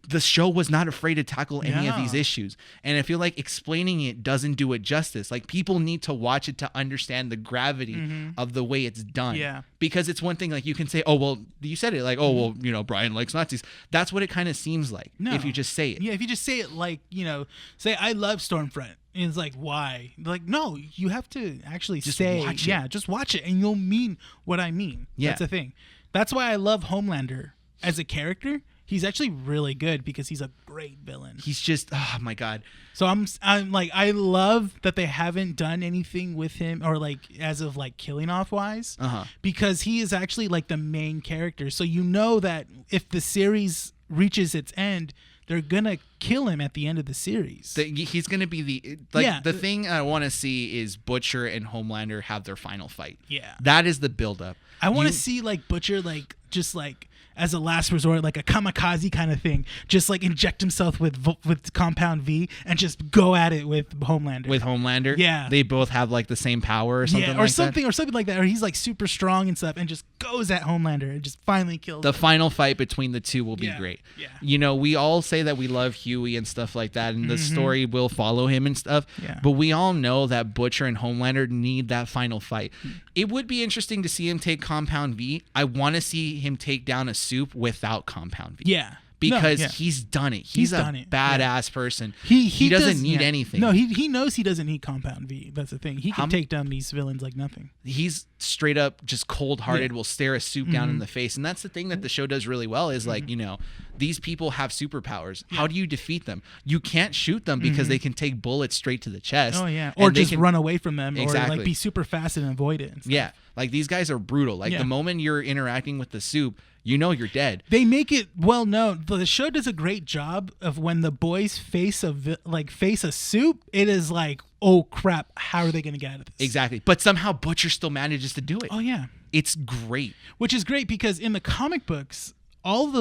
The show was not afraid to tackle any of these issues. And I feel like explaining it doesn't do it justice. Like, people need to watch it to understand the gravity of the way it's done. Yeah. Because it's one thing, like, you can say, oh, well, you said it, like, oh, well, you know, Bryan likes Nazis. That's what it kind of seems like if you just say it. Yeah, if you just say it like, you know, say, I love Stormfront. And it's like, why? Like, no, you have to actually just watch it. Yeah, just watch it and you'll mean what I mean. Yeah. That's the thing. That's why I love Homelander as a character. He's actually really good because he's a great villain. He's just, oh my God. So I'm like, I love that they haven't done anything with him or like as of like killing off wise because he is actually like the main character. So you know that if the series reaches its end, they're gonna kill him at the end of the series. He's gonna be the thing I want to see is Butcher and Homelander have their final fight. Yeah, that is the buildup. I want to see like Butcher like just like as a last resort, like a kamikaze kind of thing, just like inject himself with Compound V and just go at it with Homelander. Yeah, they both have like the same power or something. Or something like that. Or he's like super strong and stuff, and just goes at Homelander and just finally kills the him. Final fight between the two will be great. Yeah, you know, we all say that we love Huey and stuff like that, and the story will follow him and stuff. Yeah, but we all know that Butcher and Homelander need that final fight. It would be interesting to see him take Compound V. I want to see him take down a Soup without Compound V. Yeah. Because he's done it. He's a badass person. He doesn't need anything. No, he knows he doesn't need Compound V. That's the thing. He can take down these villains like nothing. He's straight up just cold-hearted, will stare a Soup down in the face. And that's the thing that the show does really well is like, you know, these people have superpowers. How do you defeat them? You can't shoot them because they can take bullets straight to the chest. Oh, yeah. Or just run away from them. Exactly. Or like be super fast and avoid it. And yeah. Like, these guys are brutal. Like, the moment you're interacting with the Soup, you know you're dead. They make it well known. The show does a great job of when the boys face a Soup, it is like, oh crap, how are they going to get out of this? Exactly. But somehow Butcher still manages to do it. Oh yeah. It's great. Which is great because in the comic books, all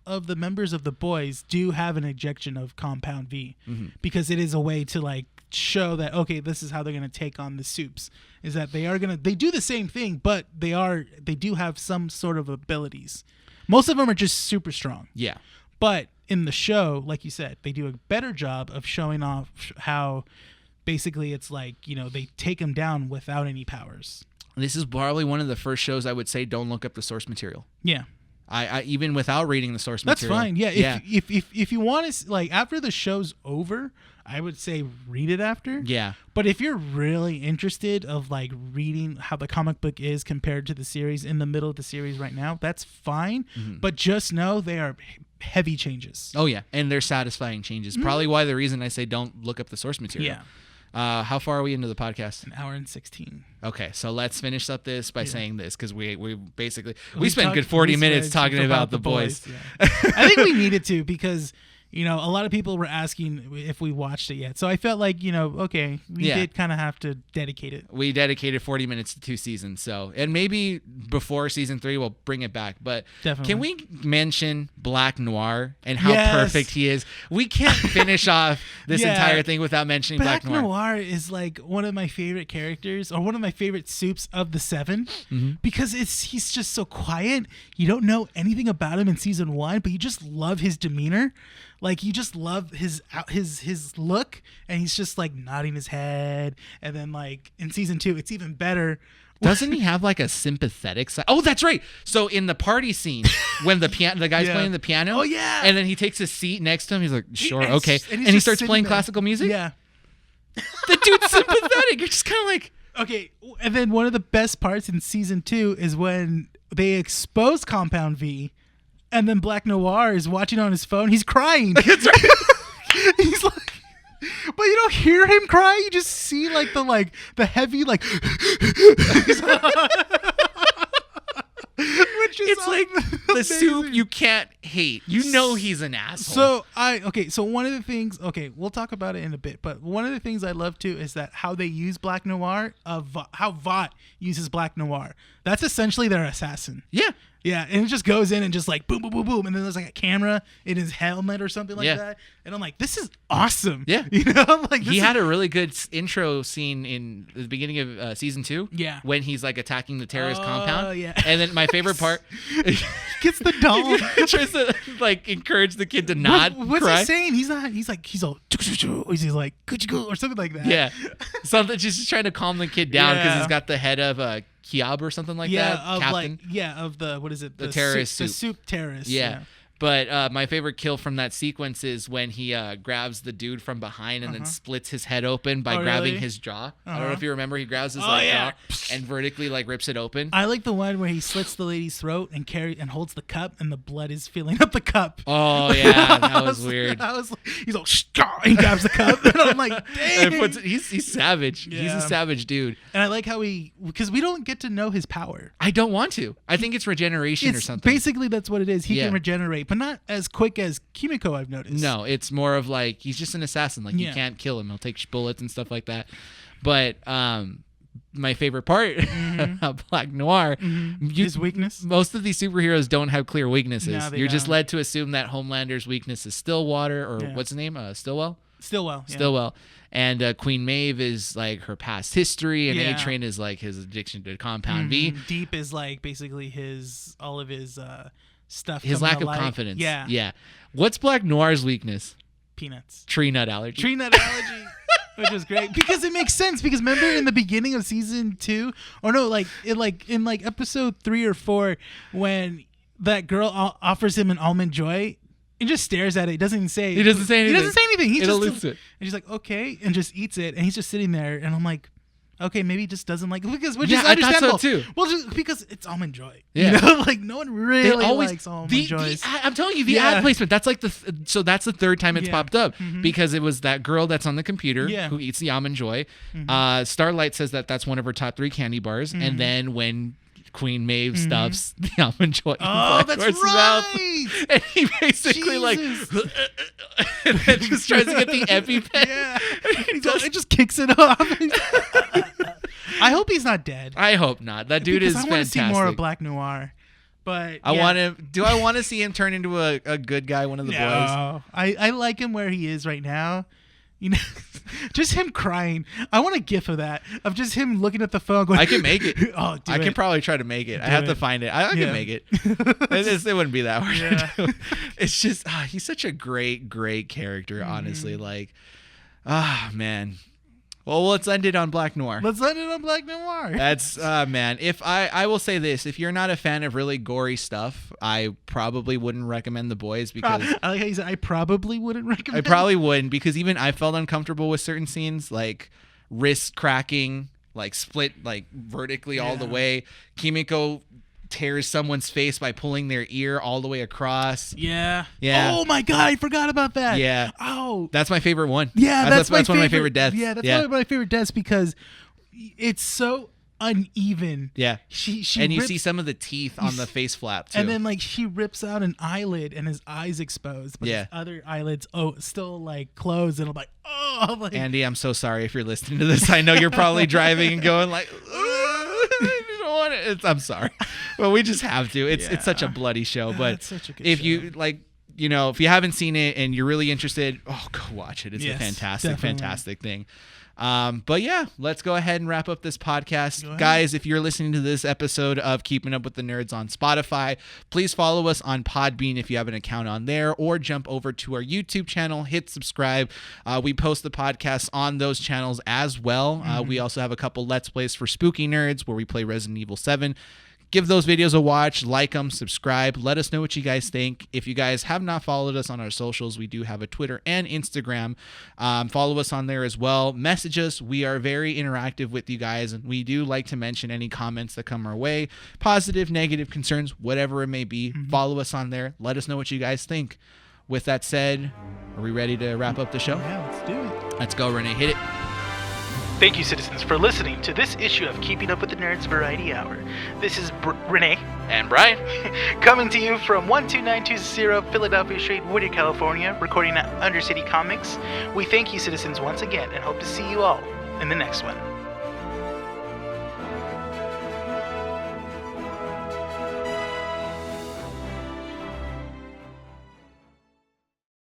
of the members of the boys do have an ejection of Compound V because it is a way to like show that, okay, this is how they're going to take on the Soups, is that they do the same thing, but they do have some sort of abilities. Most of them are just super strong. Yeah. But in the show, like you said, they do a better job of showing off how basically it's like, you know, they take them down without any powers. This is probably one of the first shows I would say don't look up the source material. Yeah. I even without reading the source material. That's fine. Yeah. If you want to, like, after the show's over, I would say read it after. Yeah. But if you're really interested of like reading how the comic book is compared to the series in the middle of the series right now, that's fine. But just know they are heavy changes. Oh yeah, and they're satisfying changes. Probably why the reason I say don't look up the source material. Yeah. How far are we into the podcast? An hour and 16. Okay, so let's finish up this by saying this because we basically we spent good 40 minutes talking about the boys. Yeah. I think we needed to because, you know, a lot of people were asking if we watched it yet. So I felt like, you know, okay, we did kind of have to dedicate it. We dedicated 40 minutes to 2 seasons. So, and maybe before season 3, we'll bring it back. But definitely. Can we mention Black Noir and how perfect he is? We can't finish off this entire thing without mentioning Black Noir. Black Noir is like one of my favorite characters or one of my favorite Soups of the 7 because he's just so quiet. You don't know anything about him in season 1, but you just love his demeanor. Like, you just love his look, and he's just like nodding his head. And then like in season 2, it's even better. Doesn't he have like a sympathetic side? Oh, that's right. So in the party scene, when the guy's playing the piano, and then he takes a seat next to him, he's like, sure, okay, and he starts playing classical music. Yeah, the dude's sympathetic. You're just kind of like, okay. And then one of the best parts in season 2 is when they expose Compound V. And then Black Noir is watching on his phone. He's crying. That's right. But you don't hear him cry. You just see the heavy which is It's like the amazing. soup you can't hate. You know he's an asshole. So one of the things, we'll talk about it in a bit, but one of the things I love too is that how they use Black Noir, how Vought uses Black Noir. That's essentially their assassin. yeah. Yeah, and it just goes in and just like boom, boom, boom, boom, and then there's like a camera in his helmet or something like that, and I'm like, this is awesome. Yeah. He had a really good intro scene in the beginning of season 2. Yeah. When he's like attacking the terrorist compound. Yeah. And then my favorite part, gets the doll. he tries to like encourage the kid to not What's cry. he saying? He's all he's like could you go or something like that. Yeah. Something just trying to calm the kid down because Yeah. he's got the head of Kiab or something like that. Captain. Of the what is it? The terrorist the soup. soup terrorist. Yeah. But my favorite kill from that sequence is when he grabs the dude from behind and then splits his head open by grabbing really? his jaw. I don't know if you remember. He grabs his jaw and vertically rips it open. I like the one where he slits the lady's throat and holds the cup and the blood is filling up the cup. Oh yeah, that was weird. He's all he grabs the cup and I'm like, dang. And he's savage. He's Yeah. a savage dude. And I like how because we don't get to know his power. I don't want to. I think it's regeneration or something. Basically, that's what it is. He can regenerate, but not as quick as Kimiko, I've noticed. No, it's more of like he's just an assassin. Like you can't kill him. He'll take bullets and stuff like that. But my favorite part of Black Noir, His weakness. Most of these superheroes don't have clear weaknesses. No, they You're just don't. led to assume that Homelander's weakness is Stillwater or what's the name? Stillwell. Stillwell. Yeah. Stillwell. And Queen Maeve is like her past history, and Yeah. A-Train is like his addiction to Compound V. Deep is like basically all of his stuff. His coming lack to of light. confidence. Yeah. Yeah. What's Black Noir's weakness? Peanuts. Tree nut allergy. Tree nut allergy. Which is great because it makes sense. Because remember in the beginning of season 2, or no, in episode 3 or 4, when that girl offers him an almond joy, he just stares at it. He doesn't even say. He doesn't say anything. He doesn't say anything. He It just eludes it. And he's like, okay, and just eats it, and he's just sitting there, and I'm like, okay, maybe he just doesn't like it which is I thought so, understandable too. Well, just because it's almond joy. Yeah. Like no one really likes almond joys. I'm telling you, the ad placement. That's like so that's the third time it's popped up because it was that girl that's on the computer who eats the almond joy. Starlight says that's one of her top 3 candy bars, and then when Queen Maeve stuffs the almond joy. Oh, that's right. Mouth, and he basically and then just tries to get the EpiPen. Yeah. It just kicks it off. I hope he's not dead. I hope not. That dude because is I want to fantastic. see more of Black Noir. But I want him. Do I want to see him turn into a good guy, one of the boys? No. I like him where he is right now. You know, just him crying. I want a gif of that, of just him looking at the phone going, I can make it. Oh, I can probably try to make it. I have to find it. I can make it. It wouldn't be that hard to do. It's just, he's such a great, great character, honestly. Like, man. Well, let's end it on Black Noir. Let's end it on Black Noir. That's man. If I will say this, if you're not a fan of really gory stuff, I probably wouldn't recommend The Boys because I like how you said I probably wouldn't recommend. I probably wouldn't because even I felt uncomfortable with certain scenes, like wrist cracking, like split like vertically all the way. Kimiko tears someone's face by pulling their ear all the way across. Yeah. Yeah. Oh my god, I forgot about that. Yeah. Oh. That's my favorite one. Yeah, that's one of my favorite deaths. Yeah, that's one of my favorite deaths because it's so uneven. Yeah. She and you rips, see some of the teeth on the face flap too. and then like she rips out an eyelid and his eyes exposed, but his other eyelids still like closed, and I'm like, oh, like, Andy, I'm so sorry if you're listening to this. I know you're probably driving and going like, I'm sorry, but we just have to. It's such a bloody show. But it's such a good if show. you like, if you haven't seen it and you're really interested, go watch it. It's a fantastic thing. But yeah, let's go ahead and wrap up this podcast. Guys, if you're listening to this episode of Keeping Up with the Nerds on Spotify, please follow us on Podbean if you have an account on there, or jump over to our YouTube channel, hit subscribe. We post the podcasts on those channels as well. We also have a couple Let's Plays for Spooky Nerds where we play Resident Evil 7. Give those videos a watch, like them, subscribe. Let us know what you guys think. If you guys have not followed us on our socials, we do have a Twitter and Instagram. Follow us on there as well. Message us. We are very interactive with you guys, and we do like to mention any comments that come our way. Positive, negative, concerns, whatever it may be. Follow us on there. Let us know what you guys think. With that said, are we ready to wrap up the show? Yeah, let's do it. Let's go, Rene. Hit it. Thank you, citizens, for listening to this issue of Keeping Up with the Nerds Variety Hour. This is Rene. And Bryan. Coming to you from 12920 Philadelphia Street, Whittier, California, recording at Undercity Comics. We thank you, citizens, once again, and hope to see you all in the next one.